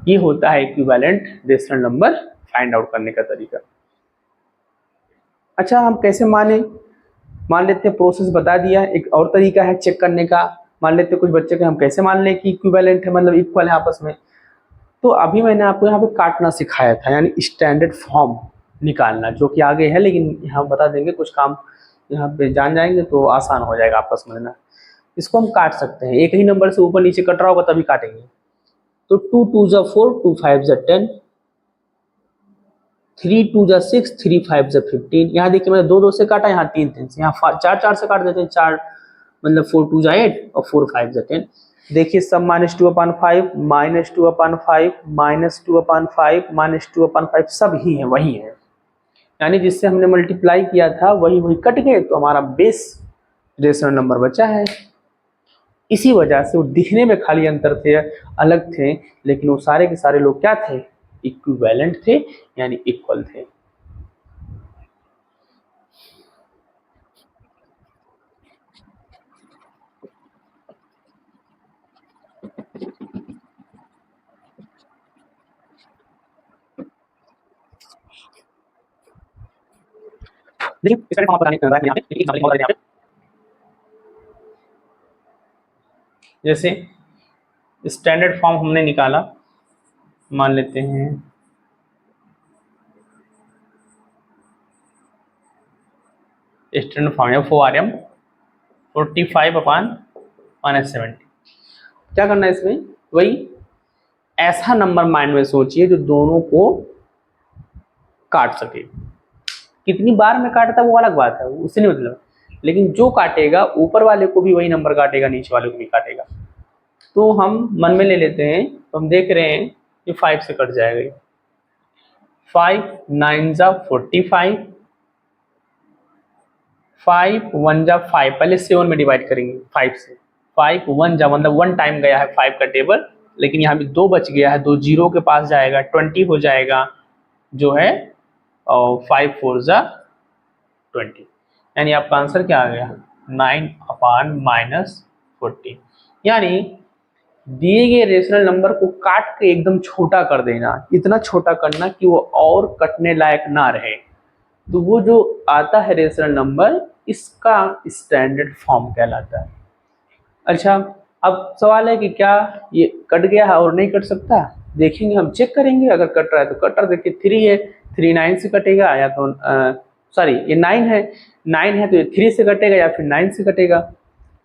ये होता है equivalent rational number find out करने का तरीका। अच्छा, हम कैसे माने, मान लेते हैं प्रोसेस बता दिया, एक और तरीका है चेक करने का। मान लेते हैं कुछ बच्चे के हम कैसे मान लें कि इक्विवेलेंट है, मतलब इक्वल है आपस में। तो अभी मैंने आपको यहाँ पे काटना सिखाया था, यानी स्टैंडर्ड फॉर्म निकालना, जो कि आगे है, लेकिन यहाँ बता देंगे, कुछ काम यहाँ पे जान जाएंगे तो आसान हो जाएगा आपका समझना। इसको हम काट सकते हैं, एक ही नंबर से ऊपर नीचे कट रहा होगा तभी काटेंगे। तो 2 2 जा 4, 2 5 जा 10, 3 2 जा 6, 3 5 जा 15। यहाँ देखिए मैंने 2 2 से काटा, यहाँ 3 3 से, यहाँ 4 4 से काट देते हैं, 4 मतलब 4 2 जा 8 और 4 5 जा 10। देखिए सब -2/5, -2/5, -2/5, -2/5 सब ही है, वही है, यानी जिससे हमने मल्टीप्लाई किया था वही वही कट गए, तो हमारा बेस रेशनल नंबर बचा है। इसी वजह से वो दिखने में खाली अंतर थे, अलग थे, लेकिन वो सारे के सारे लोग क्या थे, इक्विवेलेंट थे, यानी इक्वल थे। देखिए जैसे स्टैंडर्ड फॉर्म हमने निकाला, मान लेते हैं स्टैंडर्ड फॉर्म है 4RM 45/-70। क्या करना है इसमें, वही ऐसा नंबर माइंड में सोचिए जो दोनों को काट सके। कितनी बार में काटता वो अलग बात है, उससे नहीं मतलब, लेकिन जो काटेगा ऊपर वाले को भी वही नंबर काटेगा, नीचे वाले को भी काटेगा। तो हम मन में ले लेते हैं, तो हम देख रहे हैं कि 5 से कट जाएगा, 5 9 जा 45, 5 1 जा 5, पहले 7 में डिवाइड करेंगे 5 से, 5 1 जा मतलब 1 टाइम गया है 5 का टेबल, लेकिन यहाँ भी 2 बच गया है, 2 जीरो के पास जाएगा, 20 हो जाएगा जो है, और 5 4 जा 20, यानी आपका आंसर क्या आ गया 9/-14। यानी दिए गए रेशनल नंबर को काट के एकदम छोटा कर देना, इतना छोटा करना कि वो और कटने लायक ना रहे, तो वो जो आता है रेशनल नंबर, इसका स्टैंडर्ड फॉर्म कहलाता है। अच्छा, अब सवाल है कि क्या ये कट गया है और नहीं कट सकता, देखेंगे, हम चेक करेंगे, अगर कट रहा है तो कट रहा, देखिए 3 है, 3 9 से कटेगा, या तो सॉरी ये 9 है, 9 है तो ये 3 से कटेगा या फिर 9 से कटेगा,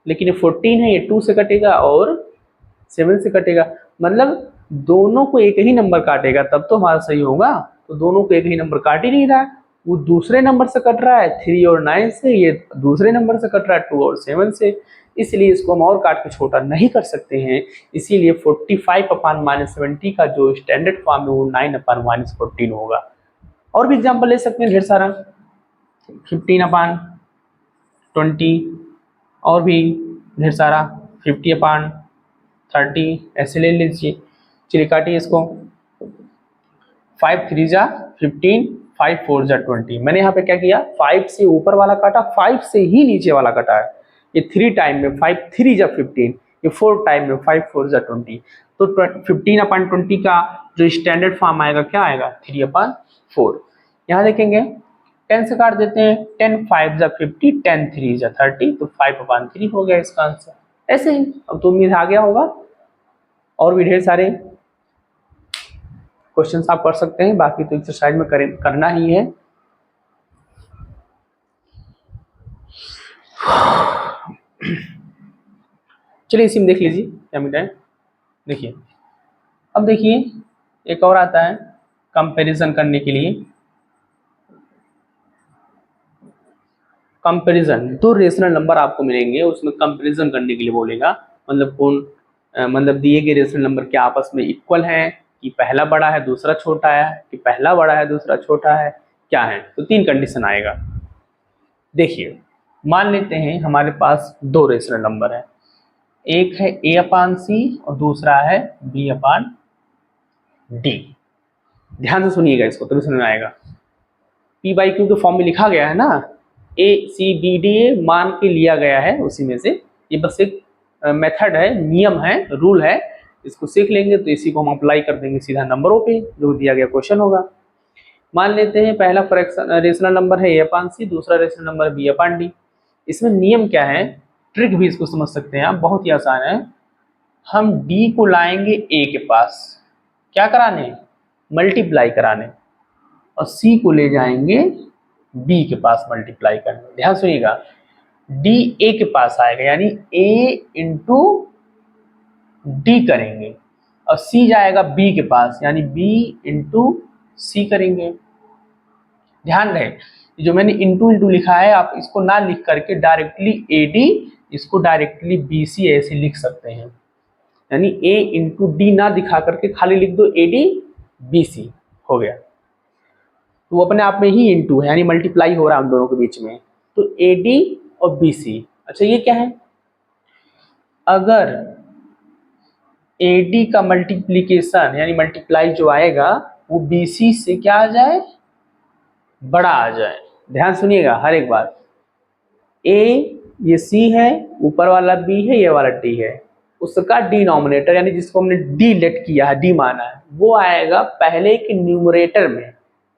लेकिन ये 14 है, ये 2 से कटेगा और 7 से कटेगा, मतलब दोनों को एक ही नंबर काटेगा तब तो हमारा सही होगा, तो दोनों को एक ही नंबर काट ही नहीं रहा है, वो दूसरे नंबर से कट रहा है 3 और 9 से, ये दूसरे नंबर से कट रहा है 2 और 7 से, इसलिए इसको हम और काट के छोटा नहीं कर सकते हैं, इसीलिए 45/-70 का जो स्टैंडर्ड फॉर्म है वो 9/-14 होगा। और भी एग्जाम्पल ले सकते हैं ढेर सारा, 15/20, और भी ढेर सारा 50/30, ऐसे ले लीजिए। चलिए काटिए इसको, 5 3 जा 15, 5 4 जा 20। मैंने यहाँ पे क्या किया, 5 से ऊपर वाला काटा, 5 से ही नीचे वाला काटा है, ये 3 टाइम में 5 3 जा 15, ये 4 टाइम में 5 4 जा 20, तो 15/20 का जो स्टैंडर्ड फॉर्म आएगा क्या आएगा 3/4। यहाँ देखेंगे 10 से काट देते हैं, 10 5 जा 50, 10 3 जा 30, तो 5/3 हो गया इसका आंसर। ऐसे ही अब तो उम्मीद आ गया होगा, और भी ढेर सारे क्वेश्चंस आप कर सकते हैं, बाकी तो एक्सरसाइज में करना ही है। चलिए इसी में देख लीजिए क्या मिला है, देखिए अब देखिए एक और आता है कंपैरिजन करने के लिए। कंपैरिजन, 2 रेशनल नंबर आपको मिलेंगे, उसमें कंपैरिजन करने के लिए बोलेगा, मतलब कौन मतलब दिए गए रेशनल नंबर क्या आपस में इक्वल हैं, कि पहला बड़ा है दूसरा छोटा है, कि पहला बड़ा है दूसरा छोटा है, क्या है, तो 3 कंडीशन आएगा। देखिए मान लेते हैं हमारे पास 2 रेशनल नंबर है, एक है a/c और दूसरा है b/d। ध्यान से सुनिएगा इसको तभी समझ में आएगा। p/q के फॉर्म में लिखा गया है ना, a/c/b/d मान के लिया गया है उसी में से, ये बस एक मेथड है, नियम है, रूल है, इसको सीख लेंगे तो इसी को हम अप्लाई कर देंगे सीधा नंबरों पे जो दिया गया क्वेश्चन होगा। मान लेते हैं पहला फ्रैक्शन रेशनल नंबर है a/c, दूसरा रेशनल नंबर b/d। इसमें नियम क्या है, ट्रिक भी इसको समझ सकते हैं आप, बहुत ही आसान है। हम d को लाएंगे a के पास, क्या कराने, मल्टीप्लाई कराने, और c को ले जाएंगे b के पास मल्टीप्लाई करने। ध्यान सुनिएगा, d a के पास आएगा यानी a इंटू डी करेंगे, और c जाएगा b के पास यानी b इंटू सी करेंगे। ध्यान रहे जो मैंने इंटू इंटू लिखा है आप इसको ना लिख करके डायरेक्टली AD, इसको डायरेक्टली BC ऐसे लिख सकते हैं, यानी A इंटू डी ना दिखा करके खाली लिख दो AD BC, हो गया, तो वो अपने आप में ही इंटू है यानी मल्टीप्लाई हो रहा है उन दोनों के बीच में, तो AD और BC। अच्छा ये क्या है, अगर AD का मल्टीप्लीकेशन यानी मल्टीप्लाई जो आएगा वो BC से क्या आ जाए, बड़ा आ जाए। ध्यान सुनिएगा हर एक बात, A ये C है, ऊपर वाला B है, ये वाला D है, उसका डिनोमिनेटर यानी जिसको हमने D लेट किया है, D माना है, वो आएगा पहले के न्यूमरेटर में।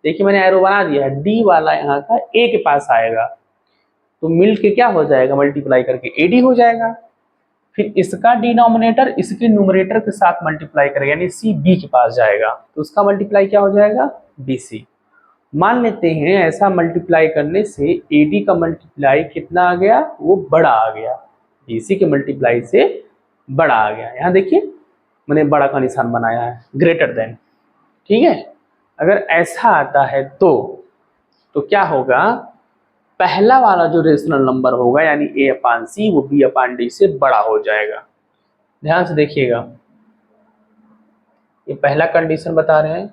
देखिए मैंने एरो बना दिया है, D वाला यहाँ का A के पास आएगा, तो मिल के क्या हो जाएगा, मल्टीप्लाई करके AD हो जाएगा, फिर इसका डिनोमिनेटर इसके न्यूमरेटर के साथ मल्टीप्लाई करेगा यानी C B के पास जाएगा, तो उसका मल्टीप्लाई क्या हो जाएगा BC। मान लेते हैं ऐसा मल्टीप्लाई करने से AD का मल्टीप्लाई कितना आ गया, वो बड़ा आ गया, BC के मल्टीप्लाई से बड़ा आ गया। यहाँ देखिए मैंने बड़ा का निशान बनाया है, ग्रेटर देन, ठीक है। अगर ऐसा आता है तो क्या होगा, पहला वाला जो रेशनल नंबर होगा यानी A/C वो B/D से बड़ा हो जाएगा। ध्यान से देखिएगा, ये पहला कंडीशन बता रहे हैं,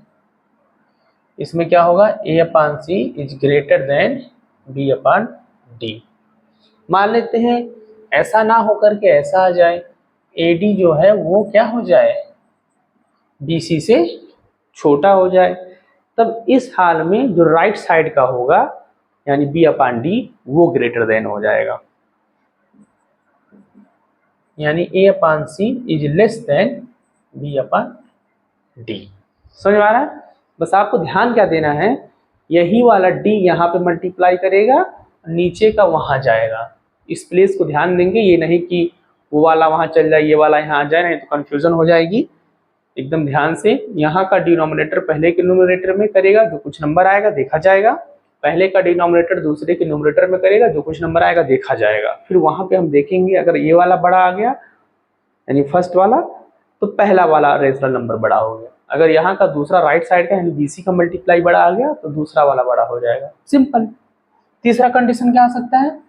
इसमें क्या होगा, A/C is greater than B/D। मान लेते हैं ऐसा ना होकर के ऐसा आ जाए, AD जो है वो क्या हो जाए, BC से छोटा हो जाए, तब इस हाल में जो राइट साइड का होगा यानी B/D वो ग्रेटर देन हो जाएगा, यानी A/C is less than B/D। समझ में आ रहा है? बस आपको ध्यान क्या देना है, यही वाला D यहाँ पे मल्टीप्लाई करेगा, नीचे का वहां जाएगा। इस प्लेस को ध्यान देंगे, ये नहीं कि वो वाला वहां चल जाए ये वाला यहाँ आ जाए, नहीं तो कंफ्यूजन हो जाएगी। एकदम ध्यान से यहाँ का डिनोमिनेटर पहले के न्यूमरेटर में करेगा, जो कुछ नंबर आएगा देखा जाएगा। पहले का डिनोमिनेटर दूसरे के न्यूमरेटर में करेगा, जो कुछ नंबर आएगा देखा जाएगा। फिर वहां पे हम देखेंगे अगर ये वाला बड़ा आ गया यानी फर्स्ट वाला, तो पहला वाला रेशनल नंबर बड़ा हो गया। अगर यहाँ का दूसरा राइट साइड का यानी BC का मल्टीप्लाई बड़ा आ गया तो दूसरा वाला बड़ा हो जाएगा, सिंपल। तीसरा कंडीशन क्या आ सकता है,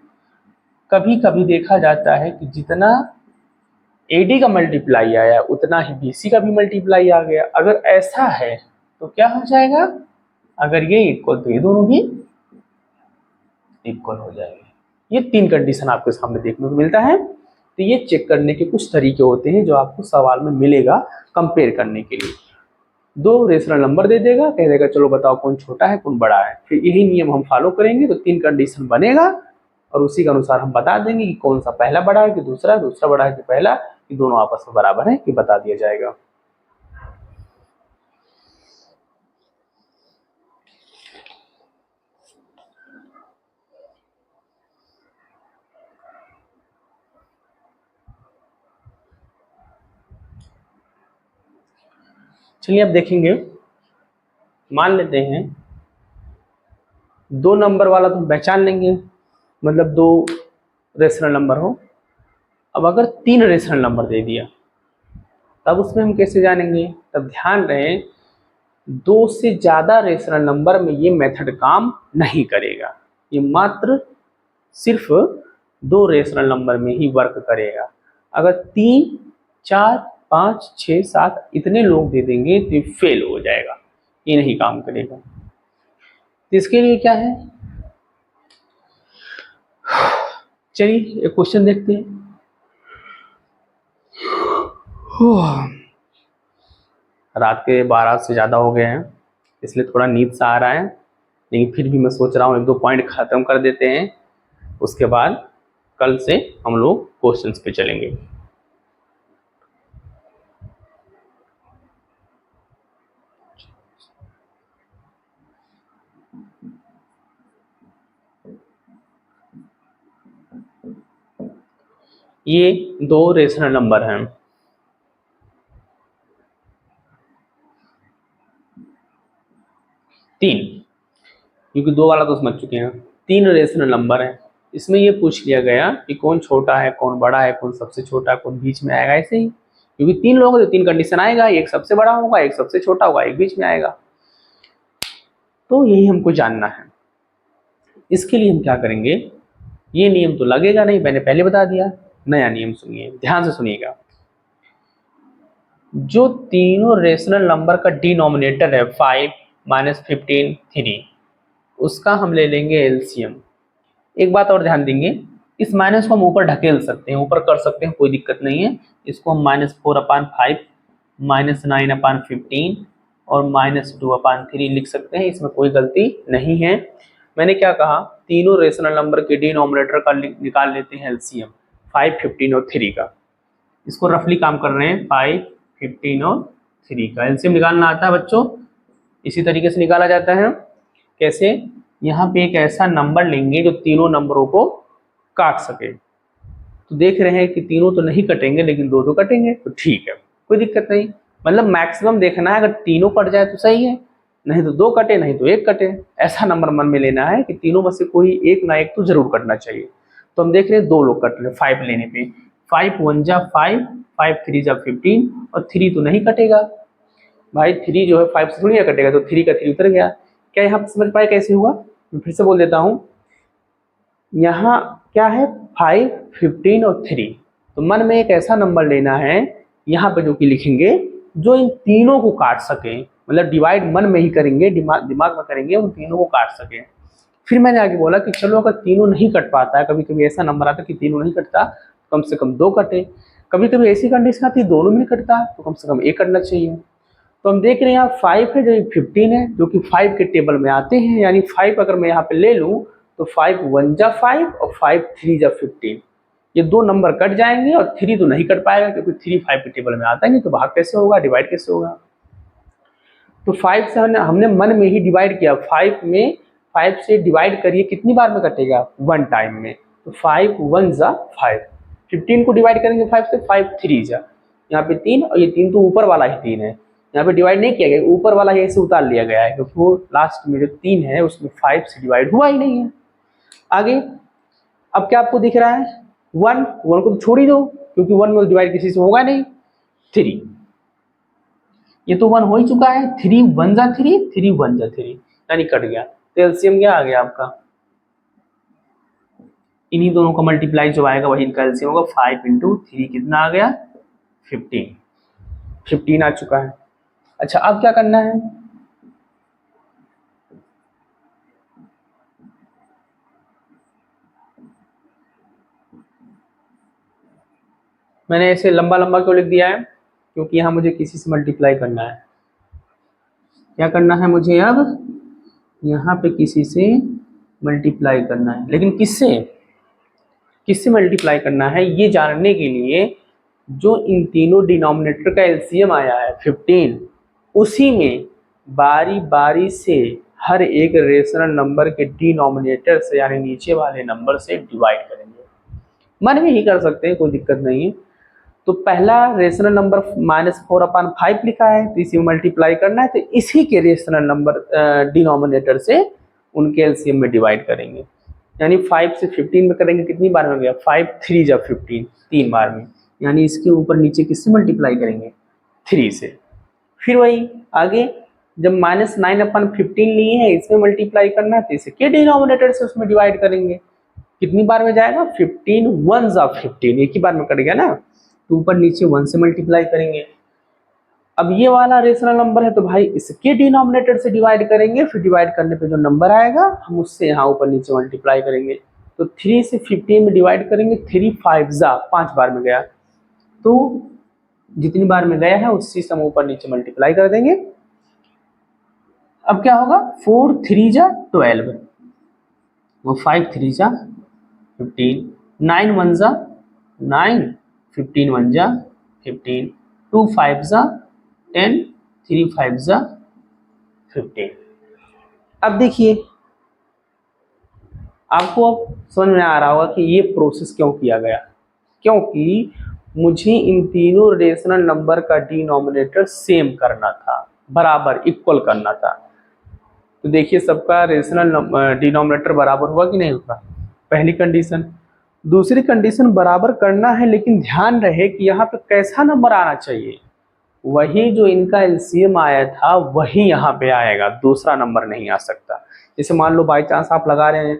कभी कभी देखा जाता है कि जितना AD का मल्टीप्लाई आया उतना ही BC का भी मल्टीप्लाई आ गया। अगर ऐसा है तो क्या हो जाएगा, अगर ये इक्वल तो ये दोनों भी इक्वल हो जाएंगे। ये 3 कंडीशन आपके सामने देखने को मिलता है। तो ये चेक करने के कुछ तरीके होते हैं जो आपको सवाल में मिलेगा कंपेयर करने के लिए। 2 रेशनल नंबर दे देगा, कह देगा चलो बताओ कौन छोटा है कौन बड़ा है। फिर यही नियम हम फॉलो करेंगे तो 3 कंडीशन बनेगा और उसी के अनुसार हम बता देंगे कि कौन सा पहला बड़ा है कि दूसरा, दूसरा बड़ा है कि पहला, कि दोनों आपस में बराबर है कि बता दिया जाएगा। चलिए अब देखेंगे, मान लेते हैं 2 नंबर वाला तो हम पहचान लेंगे, मतलब 2 रेशनल नंबर हो। अब अगर 3 रेशनल नंबर दे दिया तब उसमें हम कैसे जानेंगे, तब ध्यान रहे 2 से ज़्यादा रेशनल नंबर में ये मेथड काम नहीं करेगा, ये मात्र सिर्फ 2 रेशनल नंबर में ही वर्क करेगा। अगर 3, 4, 5, 6, 7 इतने लोग दे देंगे तो ये फेल हो जाएगा, ये नहीं काम करेगा। तो इसके लिए क्या है, चलिए एक क्वेश्चन देखते हैं। रात के 12 से ज़्यादा हो गए हैं इसलिए थोड़ा नींद सा आ रहा है, लेकिन फिर भी मैं सोच रहा हूँ 1-2 पॉइंट ख़त्म कर देते हैं, उसके बाद कल से हम लोग क्वेश्चंस पे चलेंगे। ये 2 रेशनल नंबर हैं, तीन, क्योंकि 2 वाला तो समझ चुके हैं। 3 रेशनल नंबर हैं, इसमें ये पूछ लिया गया कि कौन छोटा है कौन बड़ा है, कौन सबसे छोटा है कौन बीच में आएगा, ऐसे ही। क्योंकि 3 लोग तो 3 कंडीशन आएगा, एक सबसे बड़ा होगा एक सबसे छोटा होगा एक बीच में आएगा। तो यही हमको जानना है। इसके लिए हम क्या करेंगे, ये नियम तो लगेगा नहीं, मैंने पहले बता दिया। नया नियम सुनिए, ध्यान से सुनिएगा। जो तीनों रेशनल नंबर का डिनोमिनेटर है 5, -15, 3, उसका हम ले लेंगे एलसीएम। एक बात और ध्यान देंगे, इस माइनस को हम ऊपर ढकेल सकते हैं, ऊपर कर सकते हैं, कोई दिक्कत नहीं है। इसको हम -4/5, -9/15 और -2/3 लिख सकते हैं, इसमें कोई गलती नहीं है। मैंने क्या कहा, तीनों रेशनल नंबर के डिनोमिनेटर का निकाल लेते हैं एलसीएम 5, 15 और 3 का। इसको रफली काम कर रहे हैं, 5, 15 और 3 का एलसीएम निकालना आता है बच्चों। इसी तरीके से निकाला जाता है। कैसे, यहाँ पे एक ऐसा नंबर लेंगे जो तीनों नंबरों को काट सके। तो देख रहे हैं कि तीनों तो नहीं कटेंगे लेकिन 2 कटेंगे, तो ठीक है कोई दिक्कत नहीं। मतलब मैक्सिमम देखना है, अगर तीनों कट जाए तो सही है, नहीं तो 2 कटे नहीं तो 1 कटे। ऐसा नंबर मन में लेना है कि तीनों में से कोई एक ना एक तो जरूर कटना चाहिए। तो हम देख रहे हैं 2 लोग कट रहे हैं 5 लेने पे। 5 1 जा 5, 5 3 जा 15 और 3 तो नहीं कटेगा भाई, 3 जो है 5 से थोड़ी कटेगा, तो 3 का 3 उतर गया। क्या यहाँ पर समझ पाए कैसे हुआ, मैं फिर से बोल देता हूँ। यहाँ क्या है 5, 15 और 3, तो मन में एक ऐसा नंबर लेना है यहाँ पे जो कि लिखेंगे जो इन तीनों को काट सके, मतलब डिवाइड मन में ही करेंगे, दिमाग में करेंगे, उन तीनों को काट सके। फिर मैंने आगे बोला कि चलो अगर तीनों नहीं कट पाता है, कभी कभी ऐसा नंबर आता है कि तीनों नहीं कटता, कम से कम 2 कटे। कभी कभी ऐसी कंडीशन आती है दोनों में कटता है तो कम से कम 1 कटना चाहिए। तो हम देख रहे हैं यहाँ 5 है जो 15 है, जो कि 5 के टेबल में आते हैं। यानी 5 अगर मैं यहाँ पे ले लूँ तो 5 1 जा 5 और 5 3 जा 15, ये दो नंबर कट जाएंगे और 3 तो नहीं कट पाएगा क्योंकि 3 5 के टेबल में आता है नहीं, तो भाग कैसे होगा, डिवाइड कैसे होगा। तो 5 से हमने मन में ही डिवाइड किया, 5 से डिवाइड करिए, कितनी बार में कटेगा, 1 टाइम में। तो 5 1 जा 5, 15 को डिवाइड करेंगे 5 से, 5 3 जा, यहाँ पे 3 और ये 3 तो ऊपर वाला ही 3 है, यहाँ पे डिवाइड नहीं किया गया, ऊपर वाला यहीं से उतार लिया गया है क्योंकि वो लास्ट में जो 3 है उसमें 5 से डिवाइड हुआ ही नहीं है। आगे अब क्या आपको दिख रहा है, 1 को तो छोड़ ही दो क्योंकि 1 में डिवाइड किसी से होगा नहीं। 3, ये तो 1 हो ही चुका है, 3 1 जा 3, 3 1 जा 3, यानी कट गया। तो एलसीएम क्या आ गया आपका, इन्हीं दोनों का मल्टीप्लाई जो आएगा वही इनका एलसीएम होगा। 5 इंटू 3 कितना आ गया, 15 आ चुका है। अच्छा अब क्या करना है, मैंने ऐसे लंबा लंबा क्यों लिख दिया है, क्योंकि यहाँ मुझे किसी से मल्टीप्लाई करना है। क्या करना है मुझे, अब यहाँ पे किसी से मल्टीप्लाई करना है, लेकिन किससे मल्टीप्लाई करना है ये जानने के लिए जो इन तीनों डिनोमिनेटर का एलसीएम आया है 15, उसी में बारी बारी से हर एक रेशनल नंबर के डिनोमिनेटर से यानी नीचे वाले नंबर से डिवाइड करेंगे। मन में ही कर सकते हैं, कोई दिक्कत नहीं है। तो पहला रेशनल नंबर -4/5 लिखा है, तो इसी में मल्टीप्लाई करना है, तो इसी के रेशनल नंबर डिनोमिनेटर से उनके एलसीएम में डिवाइड करेंगे। यानी 5 से 15 में करेंगे, कितनी बार में गया, 5 3 जा 15, 3 बार में, यानी इसके ऊपर नीचे किससे मल्टीप्लाई करेंगे, 3 से। फिर वही आगे जब -9/15 लिए हैं इसमें मल्टीप्लाई करना है, तो इसे के डिनोमिनेटर से उसमें डिवाइड करेंगे, कितनी बार में जाएगा, 15 1 जा 15, एक ही बार में कट गया ना, तो ऊपर नीचे 1 से मल्टीप्लाई करेंगे। अब ये वाला रेशनल नंबर है तो भाई इसके डिनोमिनेटर से डिवाइड करेंगे, फिर डिवाइड करने पे जो नंबर आएगा हम उससे यहाँ ऊपर नीचे मल्टीप्लाई करेंगे। तो 3 से 15 में डिवाइड करेंगे, 3 5 जा 5 बार में गया, तो जितनी बार में गया है उसी से हम ऊपर नीचे मल्टीप्लाई कर देंगे। अब क्या होगा, 4 3 जा 12, वो 5 3 जा 15, 9 1 जा 9, 15 1 जा 15, 2 5 जा 10, 3 5 जा 15। अब देखिए आपको अब समझ में आ रहा होगा कि ये प्रोसेस क्यों किया गया, क्योंकि मुझे इन तीनों रेशनल नंबर का डिनोमिनेटर सेम करना था, बराबर इक्वल करना था। तो देखिए सबका रेशनल डिनोमिनेटर बराबर हुआ कि नहीं हुआ, पहली कंडीशन। दूसरी कंडीशन बराबर करना है, लेकिन ध्यान रहे कि यहाँ पे कैसा नंबर आना चाहिए, वही जो इनका एलसीएम आया था वही यहाँ पे आएगा, दूसरा नंबर नहीं आ सकता। जैसे मान लो बाई चांस आप लगा रहे हैं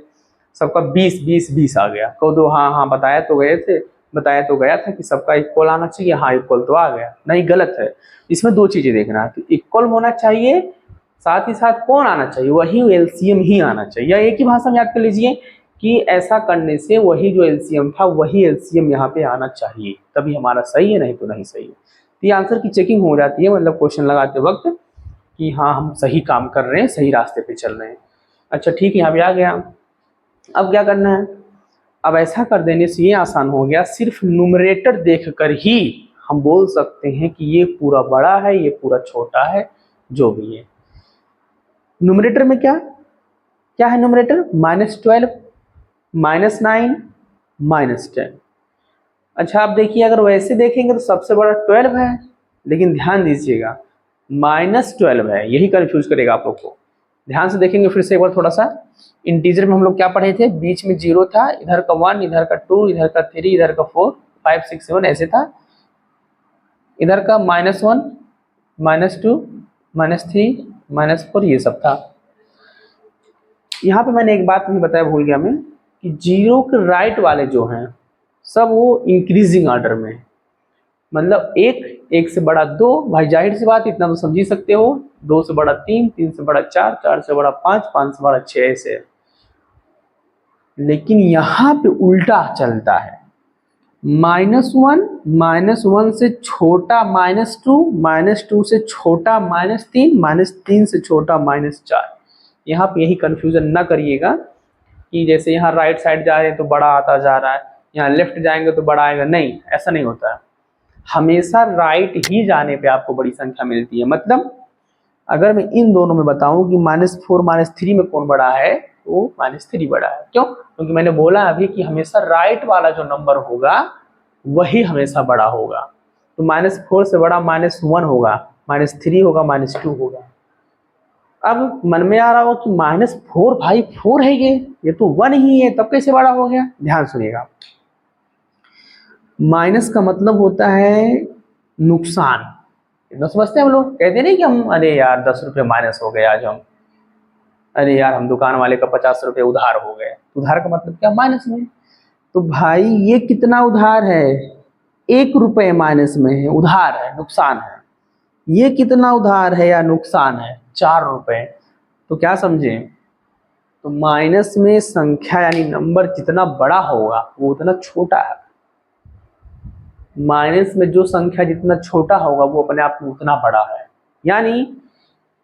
सबका 20 20 20 आ गया, कहो दो हाँ बताया तो गया था कि सबका इक्वल आना चाहिए, हाँ इक्वल तो आ गया, नहीं गलत है। इसमें दो चीजें देखना है, तो इक्वल होना चाहिए, साथ ही साथ कौन आना चाहिए, वही एलसीएम ही आना चाहिए। या एक ही भाषा में याद कर लीजिए कि ऐसा करने से वही जो एलसीएम था वही एलसीएम यहाँ पे आना चाहिए, तभी हमारा सही है, नहीं तो नहीं सही है। तो ये आंसर की चेकिंग हो जाती है, मतलब क्वेश्चन लगाते वक्त कि हाँ हम सही काम कर रहे हैं, सही रास्ते पे चल रहे हैं। अच्छा ठीक है, यहाँ पे आ गया। अब क्या करना है, अब ऐसा कर देने से ये आसान हो गया, सिर्फ न्यूमरेटर देखकर ही हम बोल सकते हैं कि ये पूरा बड़ा है, ये पूरा छोटा है, जो भी है। न्यूमरेटर में क्या क्या है, न्यूमरेटर -12 -9 -10। अच्छा आप देखिए, अगर वैसे देखेंगे तो सबसे बड़ा 12 है, लेकिन ध्यान दीजिएगा -12 है, यही कंफ्यूज करेगा आप लोग को। ध्यान से देखेंगे फिर से एक बार थोड़ा सा, इंटीजर में हम लोग क्या पढ़े थे, बीच में 0 था, इधर का 1, इधर का 2, इधर का 3, इधर का 4 5 6 7 ऐसे था, इधर का -1 -2 -3 -4 ये सब था। यहाँ पे मैंने एक बात नहीं बताया, भूल गया मैं, कि 0 के राइट वाले जो हैं सब वो इंक्रीजिंग ऑर्डर में, मतलब 1 से बड़ा 2, भाई जाहिर सी बात इतना तो समझ ही सकते हो, 2 से बड़ा 3, 3 से बड़ा 4, 4 से बड़ा 5, 5 से बड़ा 6 ऐसे। लेकिन यहाँ पे उल्टा चलता है, -1, -1 से छोटा -2, -2 से छोटा -3, -3 से छोटा -4। यहाँ पे यही कन्फ्यूजन ना करिएगा कि जैसे यहाँ राइट साइड जा रहे हैं तो बड़ा आता जा रहा है, यहाँ लेफ्ट जाएंगे तो बड़ा आएगा, नहीं, ऐसा नहीं होता है। हमेशा राइट ही जाने पे आपको बड़ी संख्या मिलती है। मतलब अगर मैं इन दोनों में बताऊं कि -4 -3 में कौन बड़ा है, तो -3 बड़ा है। क्यों? क्योंकि मैंने बोला अभी कि हमेशा राइट वाला जो नंबर होगा वही हमेशा बड़ा होगा। तो -4 से बड़ा -1 होगा, -3 होगा, -2 होगा। अब मन में आ रहा हो कि -4 भाई 4 है, ये तो 1 ही है, तब कैसे बड़ा हो गया? ध्यान सुनिएगा, माइनस का मतलब होता है नुकसान। इतना समझते हैं हम लोग, कहते नहीं कि हम अरे यार 10 रुपये माइनस हो गए आज हम, अरे यार हम दुकान वाले का 50 रुपये उधार हो गए। उधार का मतलब क्या? माइनस में। तो भाई ये कितना उधार है? 1 रुपये माइनस में है, उधार है, नुकसान है। ये कितना उधार है या नुकसान है? 4 रुपये। तो क्या समझे? तो माइनस में संख्या यानी नंबर जितना बड़ा होगा वो उतना छोटा है। माइनस में जो संख्या जितना छोटा होगा वो अपने आप में उतना बड़ा है। यानी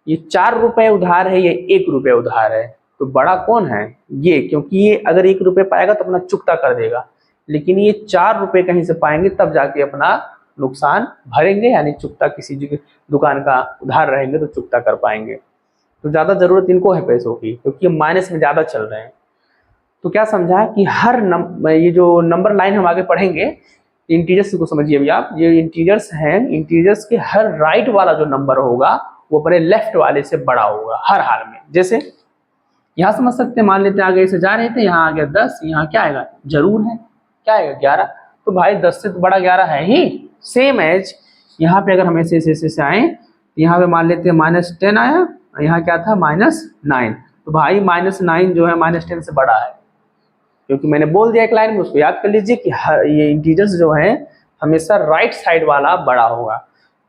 ये 4 रुपये उधार है, ये 1 रुपये उधार है, तो बड़ा कौन है? ये, क्योंकि ये अगर 1 रुपये पाएगा तो अपना चुकता कर देगा, लेकिन ये 4 रुपये कहीं से पाएंगे तब जाके अपना नुकसान भरेंगे, यानी चुकता किसी दुकान का उधार रहेंगे तो चुकता कर पाएंगे। तो ज़्यादा ज़रूरत इनको है पैसों की, क्योंकि ये माइनस में ज़्यादा चल रहे हैं। तो क्या समझा कि हर ये जो नंबर लाइन हम आगे पढ़ेंगे, इंटीजर्स को समझिए अभी आप। ये इंटीजर्स हैं, इंटीजर्स के हर राइट वाला जो नंबर होगा वो अपने लेफ्ट वाले से बड़ा होगा हर हाल में। जैसे यहाँ समझ सकते हैं, मान लेते हैं आगे से जा रहे थे, यहाँ आ गया 10, यहाँ क्या आएगा? जरूर है, क्या आएगा? 11। तो भाई 10 से तो बड़ा 11 है ही। सेम एज यहाँ पे अगर हम ऐसे ऐसे आए तो यहाँ पे मान लेते हैं -10 आया, यहाँ क्या था? -9। तो भाई -9 जो है -10 से बड़ा है, क्योंकि मैंने बोल दिया एक लाइन में, उसको याद कर लीजिए कि ये इंटीजर्स जो है हमेशा राइट साइड वाला बड़ा होगा।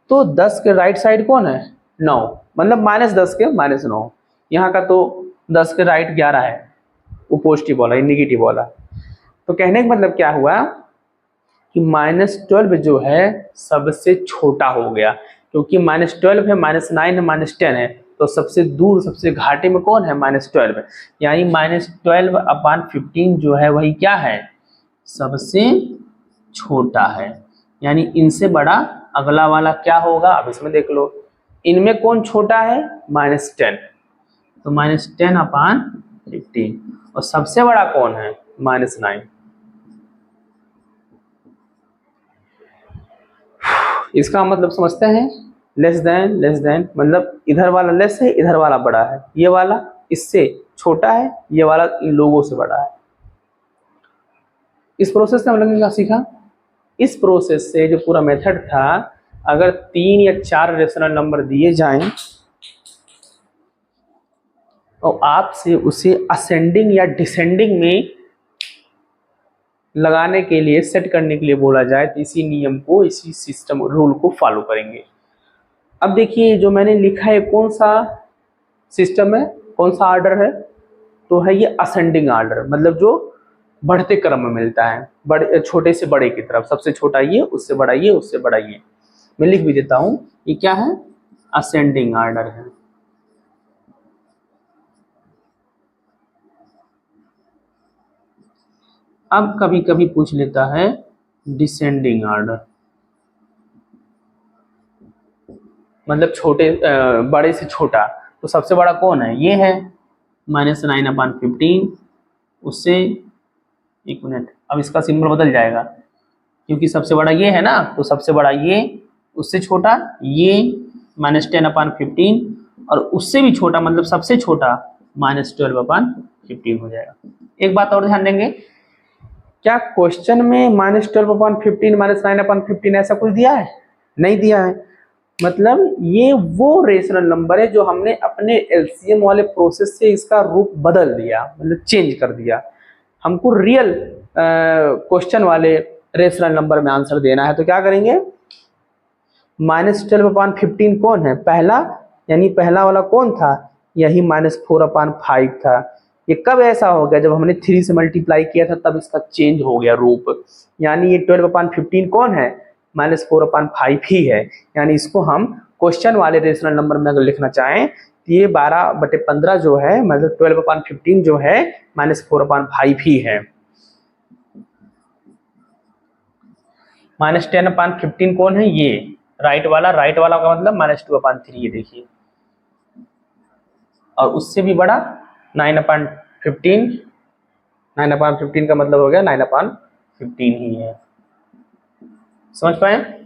तो 10 के राइट साइड कौन है? 9, मतलब -10 के -9। यहाँ का तो 10 के राइट 11 है, वो पॉजिटिव वाला, निगेटिव वाला। तो कहने का मतलब क्या हुआ कि -12 जो है सबसे छोटा हो गया, क्योंकि -12 है, -9 है, -10 है, तो सबसे दूर, सबसे घाटे में कौन है? -12। यानी -12/15 जो है वही क्या है? सबसे छोटा है। यानी इनसे बड़ा अगला वाला क्या होगा? अब इसमें देख लो, इनमें कौन छोटा है? -10। तो -10/15, और सबसे बड़ा कौन है? -9। इसका मतलब समझते हैं, लेस देन मतलब इधर वाला लेस है, इधर वाला बड़ा है, ये वाला इससे छोटा है, ये वाला इन लोगों से बड़ा है। इस प्रोसेस से हम लोगों ने क्या सीखा? इस प्रोसेस से जो पूरा मेथड था, अगर 3 या 4 रेशनल नंबर दिए जाएं और आपसे उसे असेंडिंग या डिसेंडिंग में लगाने के लिए, सेट करने के लिए बोला जाए, तो इसी नियम को, इसी सिस्टम रूल को फॉलो करेंगे। अब देखिए जो मैंने लिखा है, कौन सा सिस्टम है, कौन सा ऑर्डर है? तो है ये असेंडिंग ऑर्डर, मतलब जो बढ़ते क्रम में मिलता है, बड़े छोटे से बड़े की तरफ, सबसे छोटा ये, उससे बड़ा ये, उससे बड़ा ये। मैं लिख भी देता हूं, ये क्या है? असेंडिंग ऑर्डर है। अब कभी कभी पूछ लेता है डिसेंडिंग ऑर्डर, मतलब बड़े से छोटा। तो सबसे बड़ा कौन है? ये है, -9/15। उससे, एक मिनट, अब इसका सिंबल बदल जाएगा, क्योंकि सबसे बड़ा ये है ना, तो सबसे बड़ा ये, उससे छोटा ये, -10/15, और उससे भी छोटा मतलब सबसे छोटा -12/15 हो जाएगा। एक बात और ध्यान देंगे, क्या क्वेश्चन में -12/15, -9/15 ऐसा कुछ दिया है? नहीं दिया है। मतलब ये वो रेशनल नंबर है जो हमने अपने एलसीएम वाले प्रोसेस से इसका रूप बदल दिया, मतलब चेंज कर दिया। हमको रियल क्वेश्चन वाले रेशनल नंबर में आंसर देना है, तो क्या करेंगे? -12/15 कौन है? पहला, यानी पहला वाला कौन था? यही -4/5 था। ये कब ऐसा हो गया, जब हमने 3 से मल्टीप्लाई किया था तब इसका चेंज हो गया रूप। यानी ये 12/15 कौन है, -4/5 ही है। यानी इसको हम क्वेश्चन वाले रेशनल नंबर में अगर लिखना चाहें तो ये 12/15 जो है, मतलब 12/15 जो है -4/5 ही है। -10/15 कौन है, ये राइट वाला का मतलब -2/3, ये देखिए। और उससे भी बड़ा 9/15, 9/15 का मतलब हो गया 9/15 ही है। समझ पाए?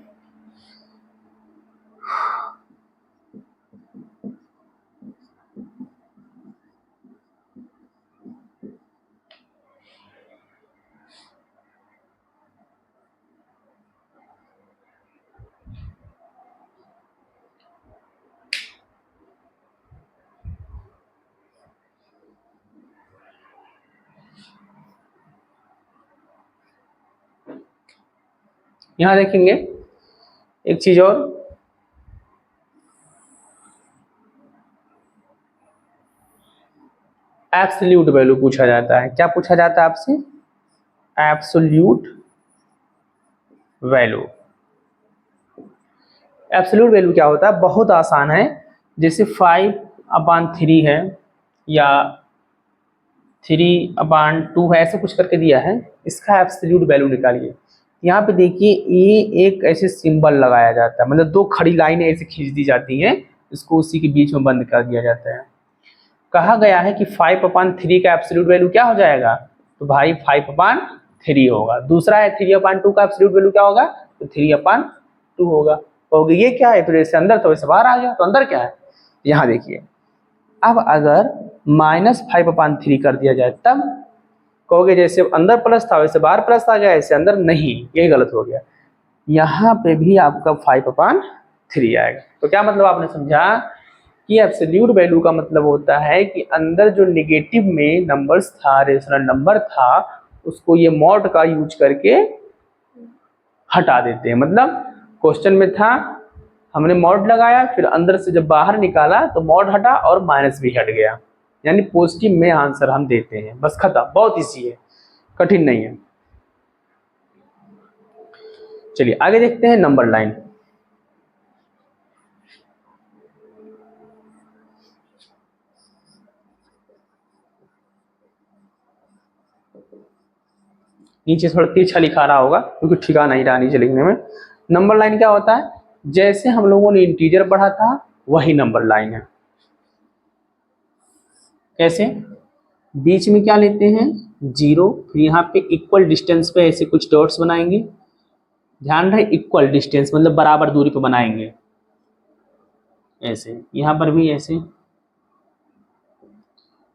यहां देखेंगे एक चीज और, एब्सोल्यूट वैल्यू पूछा जाता है। क्या पूछा जाता है आपसे, एब्सोल्यूट वैल्यू। एब्सोल्यूट वैल्यू क्या होता है, बहुत आसान है। जैसे 5/3 है या 3/2 है, ऐसे कुछ करके दिया है, इसका एब्सोल्यूट वैल्यू निकालिए। यहाँ पे देखिए ये एक ऐसे सिंबल लगाया जाता है, मतलब 2 खड़ी लाइनें ऐसे खींच दी जाती हैं, इसको उसी के बीच में बंद कर दिया जाता है। कहा गया है कि 5/3 का एब्सोल्यूट वैल्यू क्या हो जाएगा, तो भाई 5/3 होगा। दूसरा है 3/2 का एब्सोल्यूट वैल्यू क्या होगा, तो 3/2 होगा। कहोगे ये क्या है, तो जैसे अंदर तो वैसे बाहर आ गया, तो अंदर क्या है, यहाँ देखिए। अब अगर -5/3 कर दिया जाए तब कहोगे जैसे अंदर प्लस था वैसे बाहर प्लस आ गया, ऐसे अंदर नहीं, ये गलत हो गया। यहाँ पे भी आपका 5/3 आएगा। तो क्या मतलब आपने समझा कि एब्सोल्यूट वैल्यू का मतलब होता है कि अंदर जो नेगेटिव में नंबर्स था, रेशनल नंबर था, उसको ये मॉड का यूज करके हटा देते हैं। मतलब क्वेश्चन में था, हमने मॉड लगाया, फिर अंदर से जब बाहर निकाला तो मॉड हटा और माइनस भी हट गया, यानी पॉजिटिव में आंसर हम देते हैं, बस खत्म। बहुत इजी है, कठिन नहीं है। चलिए आगे देखते हैं नंबर लाइन। नीचे थोड़ा तिरछा लिखा रहा होगा क्योंकि ठिकाना नहीं रहा नीचे लिखने में। नंबर लाइन क्या होता है, जैसे हम लोगों ने इंटीजर पढ़ा था वही नंबर लाइन है। कैसे, बीच में क्या लेते हैं, 0, फिर यहाँ पे इक्वल डिस्टेंस पे ऐसे कुछ डॉट्स बनाएंगे। ध्यान रहे इक्वल डिस्टेंस मतलब बराबर दूरी पे बनाएंगे, ऐसे। यहाँ पर भी ऐसे,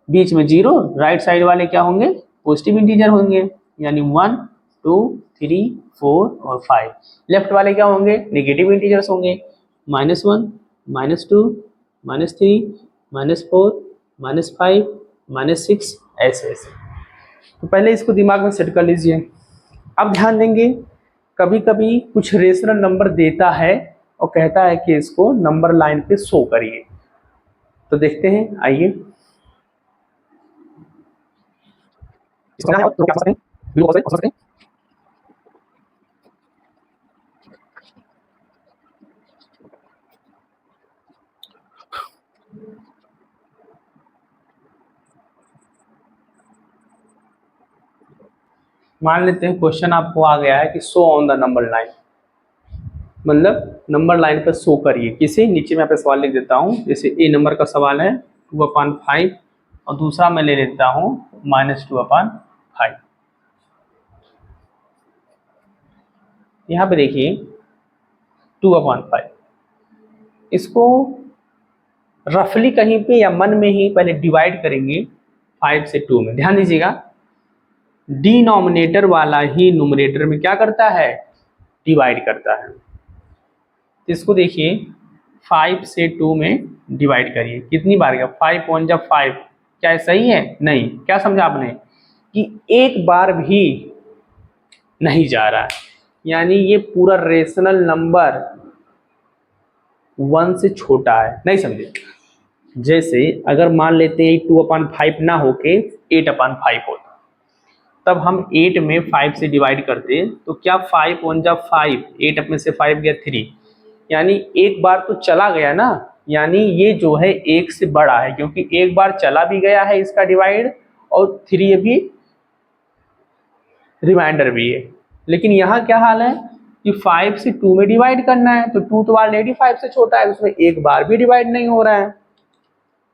बीच में 0, राइट साइड वाले क्या होंगे, पॉजिटिव इंटीजर होंगे, यानी 1, 2, 3, 4 और 5। लेफ्ट वाले क्या होंगे, नेगेटिव इंटीजर्स होंगे, -1, -2, -3, -4, -5, -6, ऐसे ऐसे। तो पहले इसको दिमाग में सेट कर लीजिए। अब ध्यान देंगे, कभी कभी कुछ रेशनल नंबर देता है और कहता है कि इसको नंबर लाइन पे शो करिए। तो देखते हैं, आइए। इसको करना है तो क्या कर सकते हैं, वीडियो पॉज कर सकते हैं। मान लेते हैं क्वेश्चन आपको आ गया है कि show on the number line, मतलब नंबर लाइन पर शो करिए किसी। नीचे मैं पे सवाल लिख देता हूँ, जैसे ए नंबर का सवाल है 2/5 और दूसरा मैं ले लेता हूँ -2/5। यहाँ पे देखिए 2/5, इसको रफली कहीं पे या मन में ही पहले डिवाइड करेंगे 5 से 2 में। ध्यान दीजिएगा, डिनोमिनेटर वाला ही न्यूमरेटर में क्या करता है, डिवाइड करता है। तो इसको देखिए 5 से 2 में डिवाइड करिए, कितनी बार गया, 5 1 जब 5, क्या सही है, नहीं। क्या समझा आपने कि एक बार भी नहीं जा रहा है, यानी ये पूरा रेशनल नंबर 1 से छोटा है, नहीं समझे। जैसे अगर मान लेते हैं 2/5 ना होके 8/5 होता। तब हम 8 में 5 से डिवाइड करते तो क्या 5 1 जा 5, 8 में से 5 गया 3, यानी एक बार तो चला गया ना, यानी ये जो है 1 से बड़ा है, क्योंकि एक बार चला भी गया है इसका डिवाइड और 3 भी रिमाइंडर भी है। लेकिन यहाँ क्या हाल है कि 5 से 2 में डिवाइड करना है, तो 2 तो ऑलरेडी 5 से छोटा है, उसमें एक बार भी डिवाइड नहीं हो रहा है,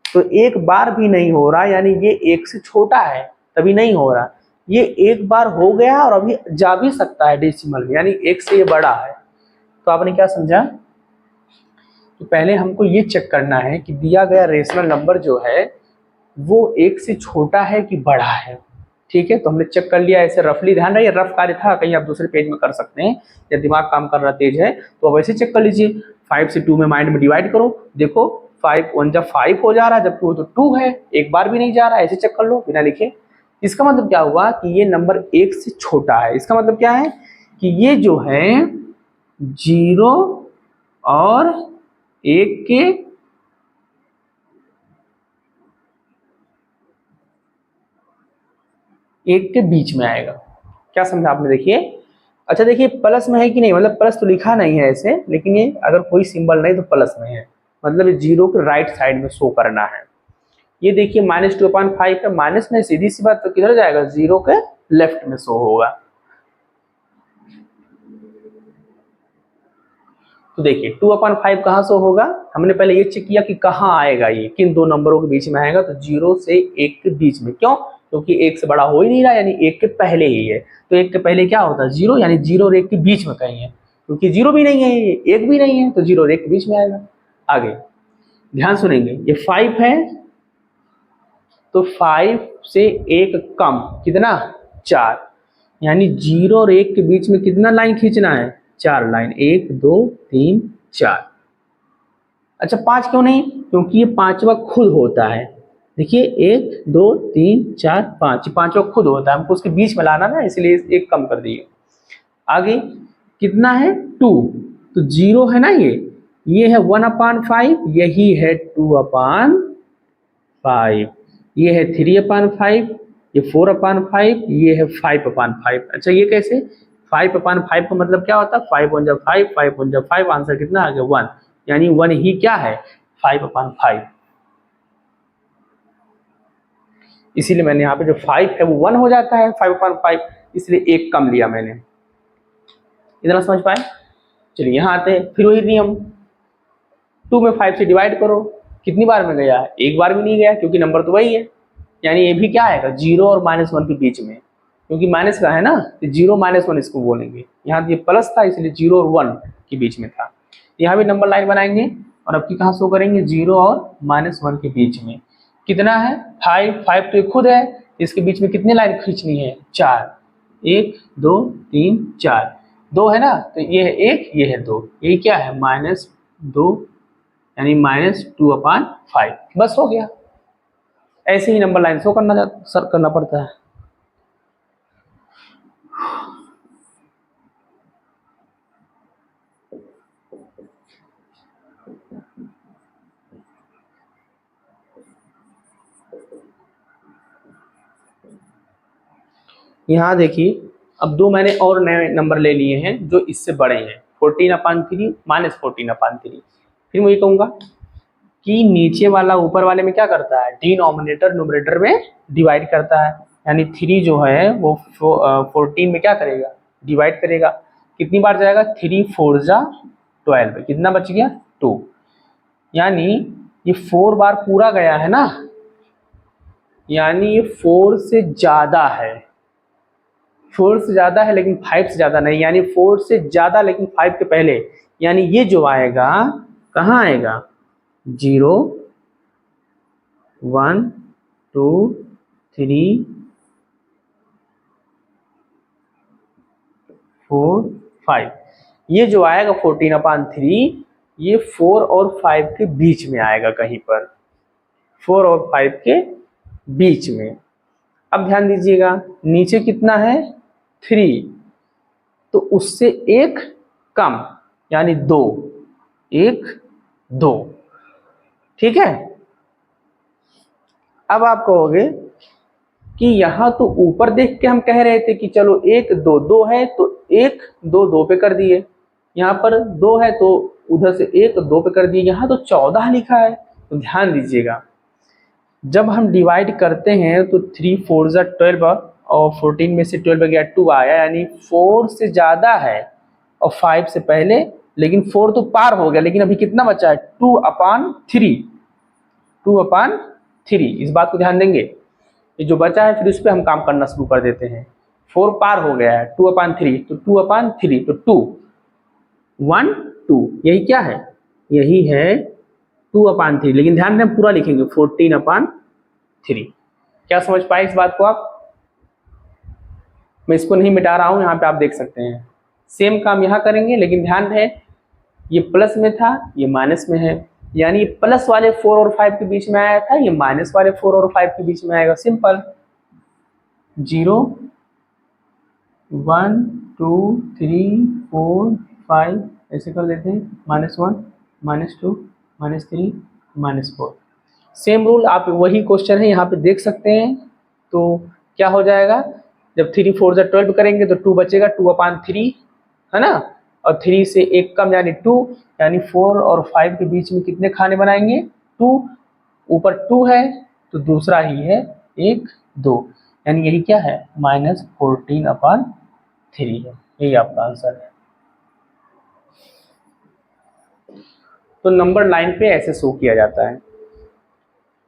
तो एक बार भी नहीं हो रहा, यानी ये 1 से छोटा है तभी नहीं हो रहा। ये एक बार हो गया और अभी जा भी सकता है डेसिमल में, यानी 1 से ये बड़ा है। तो आपने क्या समझा, तो पहले हमको ये चेक करना है कि दिया गया रेशनल नंबर जो है वो 1 से छोटा है कि बड़ा है। ठीक है, तो हमने चेक कर लिया ऐसे रफली, ध्यान रहे रफ कार्य था, कहीं आप दूसरे पेज में कर सकते हैं, या दिमाग काम कर रहा तेज है तो अब ऐसे चेक कर लीजिए। 5 से 2 में माइंड में डिवाइड करो, देखो 5 1 जब 5 हो जा रहा है, जब 2 तो 2 है, एक बार भी नहीं जा रहा है, ऐसे चेक कर लो बिना लिखे। इसका मतलब क्या हुआ कि ये नंबर 1 से छोटा है। इसका मतलब क्या है कि ये जो है 0 और 1 के बीच में आएगा। क्या समझा आपने, देखिए। अच्छा देखिए प्लस में है कि नहीं, मतलब प्लस तो लिखा नहीं है ऐसे, लेकिन ये अगर कोई सिंबल नहीं तो प्लस में है, मतलब 0 के राइट साइड में शो करना है। ये देखिए -2/5 है, माइनस में सीधी सी बात तो किधर जाएगा, 0 के लेफ्ट में शो होगा। तो देखिए 2/5 कहाँ शो होगा, हमने पहले ये चेक किया कि कहाँ आएगा, ये किन दो नंबरों के बीच में आएगा, तो 0 से 1 के बीच में। क्यों, क्योंकि 1 से बड़ा हो ही नहीं रहा, यानी 1 के पहले ही है, तो 1 के पहले क्या होता है 0, यानी 0 और 1 के बीच में कहीं है, क्योंकि 0 भी नहीं है, 1 भी नहीं है, तो 0 और 1 के बीच में आएगा। आगे ध्यान सुनेंगे, ये 5 है तो 5 से 1 कम कितना 4, यानी 0 और 1 के बीच में कितना लाइन खींचना है, 4 लाइन, 1 2 3 4। अच्छा 5 क्यों नहीं, क्योंकि ये पांचवा खुद होता है। देखिए 1 2 3 4 5, पांचवा खुद होता है, हमको उसके बीच में लाना ना, इसलिए एक कम कर दिए। आगे कितना है 2, तो 0 है ना, ये है 1/5, यही है 2/5, ये है 3/5, ये 4/5, ये है 5/5। अच्छा ये कैसे, 5/5 का मतलब क्या होता है, 5 1 जा 5, 5 1 जा 5, आंसर कितना आ गया 1, यानी 1 ही क्या है 5/5। इसीलिए मैंने यहाँ पे जो 5 है वो 1 हो जाता है 5/5, इसलिए एक कम लिया मैंने। इतना समझ पाए। चलिए यहाँ आते हैं, फिर वही नियम, 2 में 5 से डिवाइड करो, कितनी बार में गया है, एक बार भी नहीं गया, क्योंकि नंबर तो वही है, यानी ये भी क्या आएगा 0 और -1 के बीच में, क्योंकि माइनस का है ना, तो 0 -1 इसको बोलेंगे। यहाँ ये प्लस था इसलिए 0 और 1 के बीच में था। यहाँ भी नंबर लाइन बनाएंगे और अब की कहाँ शो करेंगे, 0 और -1 के बीच में कितना है 5 तो ये खुद है, इसके बीच में कितने लाइन खींचनी है 4, 1 2 3 4, 2 है ना, तो ये है 1, ये है 2, ये क्या है -2, यानी -2/5, बस हो गया। ऐसे ही नंबर लाइन शो करना पड़ता है। यहाँ देखिए अब दो मैंने और नए नंबर ले लिए हैं जो इससे बड़े हैं, 14/3 -14/3। फिर मैं ये कहूँगा कि नीचे वाला ऊपर वाले में क्या करता है, डिनोमिनेटर न्यूमरेटर में डिवाइड करता है, यानी 3 जो है वो 14 में क्या करेगा डिवाइड करेगा, कितनी बार जाएगा 3 4 जा 12, कितना बच गया 2, यानी ये 4 बार पूरा गया है ना, यानी ये 4 से ज्यादा है, 4 से ज्यादा है लेकिन 5 से ज्यादा नहीं, यानी 4 से ज्यादा लेकिन 5 के पहले, यानी ये जो आएगा कहाँ आएगा 0 1 2 3 4 5, ये जो आएगा 14/3, ये 4 और 5 के बीच में आएगा कहीं पर, 4 और 5 के बीच में। अब ध्यान दीजिएगा नीचे कितना है 3, तो उससे एक कम, यानी 2 1 2, ठीक है। अब आप कहोगे कि यहाँ तो ऊपर देख के हम कह रहे थे कि चलो 1 2 2 है तो 1 2 2 पे कर दिए, यहाँ पर 2 है तो उधर से 1 2 पे कर दिए, यहाँ तो 14 लिखा है। तो ध्यान दीजिएगा, जब हम डिवाइड करते हैं तो 3 4 जा 12 और 14 में से 12 गया 2 आया, यानी 4 से ज़्यादा है और 5 से पहले, लेकिन 4 तो पार हो गया, लेकिन अभी कितना बचा है 2/3, 2/3। इस बात को ध्यान देंगे, ये जो बचा है फिर उस पर हम काम करना शुरू कर देते हैं। 4 पार हो गया है, 2/3 तो 2/3 तो 2 1 2, यही क्या है, यही है 2/3। लेकिन ध्यान दें पूरा लिखेंगे 14/3। क्या समझ पाए इस बात को आप? मैं इसको नहीं मिटा रहा हूं, यहाँ पे आप देख सकते हैं सेम काम यहाँ करेंगे, लेकिन ध्यान है ये प्लस में था ये माइनस में है, यानी प्लस वाले 4 और 5 के बीच में आया था, ये माइनस वाले 4 और 5 के बीच में आएगा। सिंपल 0 1 2 3 4 5 ऐसे कर देते हैं, -1 -2 -3 -4। सेम रूल आप वही क्वेश्चन है यहाँ पे देख सकते हैं। तो क्या हो जाएगा, जब 3 4 जा 12 करेंगे तो 2 बचेगा, 2/3 है ना, और 3 से 1 कम यानी 2, यानी 4 और 5 के बीच में कितने खाने बनाएंगे 2, ऊपर 2 है तो दूसरा ही है 1 2, यानी यही क्या है -14/3 है, यही आपका आंसर है। तो नंबर लाइन पे ऐसे शो किया जाता है।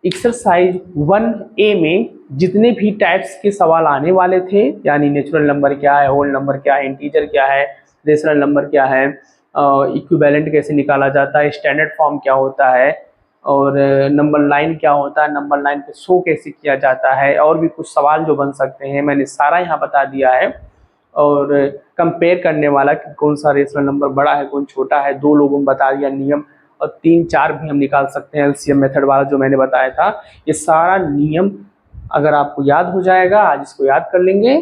एक्सरसाइज 1A में जितने भी टाइप्स के सवाल आने वाले थे, यानी नेचुरल नंबर क्या है, होल नंबर क्या है, इंटीजर क्या है, रेशनल नंबर क्या है, इक्विवेलेंट कैसे निकाला जाता है, स्टैंडर्ड फॉर्म क्या होता है, और नंबर लाइन क्या होता है, नंबर लाइन पे शो कैसे किया जाता है, और भी कुछ सवाल जो बन सकते हैं मैंने सारा यहाँ बता दिया है। और कंपेयर करने वाला कि कौन सा रेशनल नंबर बड़ा है कौन छोटा है, 2 लोगों में बता दिया नियम, और 3 4 भी हम निकाल सकते हैं एलसीएम मेथड वाला जो मैंने बताया था। ये सारा नियम अगर आपको याद हो जाएगा, आज इसको याद कर लेंगे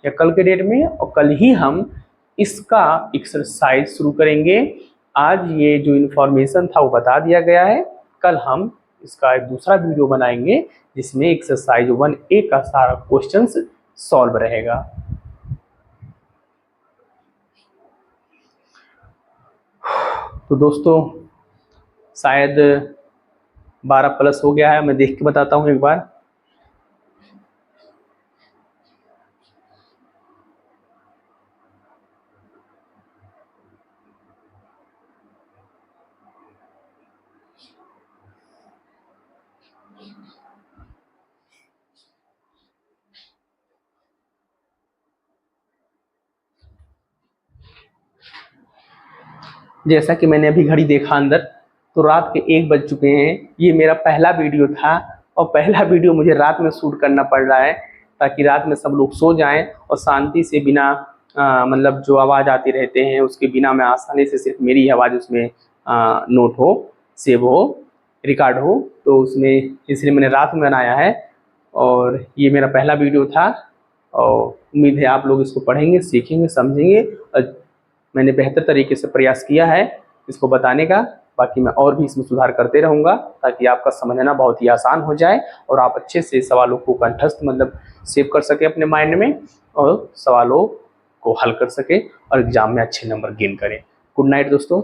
या कल के डेट में, और कल ही हम इसका एक्सरसाइज शुरू करेंगे। आज ये जो इन्फॉर्मेशन था वो बता दिया गया है, कल हम इसका एक दूसरा वीडियो बनाएंगे जिसमें एक्सरसाइज 1A का सारा क्वेश्चंस सॉल्व रहेगा। तो दोस्तों शायद 12+ हो गया है, मैं देख के बताता हूँ एक बार। जैसा कि मैंने अभी घड़ी देखा अंदर, तो रात के 1 बज चुके हैं। ये मेरा पहला वीडियो था और पहला वीडियो मुझे रात में शूट करना पड़ रहा है ताकि रात में सब लोग सो जाएं और शांति से बिना मतलब जो आवाज़ आती रहते हैं उसके बिना मैं आसानी से सिर्फ मेरी आवाज़ उसमें नोट हो, सेव हो, रिकॉर्ड हो, तो उसमें इसलिए मैंने रात में बनाया है। और ये मेरा पहला वीडियो था और उम्मीद है आप लोग इसको पढ़ेंगे, सीखेंगे, समझेंगे, और मैंने बेहतर तरीके से प्रयास किया है इसको बताने का। बाकी मैं और भी इसमें सुधार करते रहूँगा ताकि आपका समझना बहुत ही आसान हो जाए और आप अच्छे से सवालों को कंठस्थ मतलब सेव कर सके अपने माइंड में और सवालों को हल कर सके और एग्जाम में अच्छे नंबर गेन करें। गुड नाइट दोस्तों।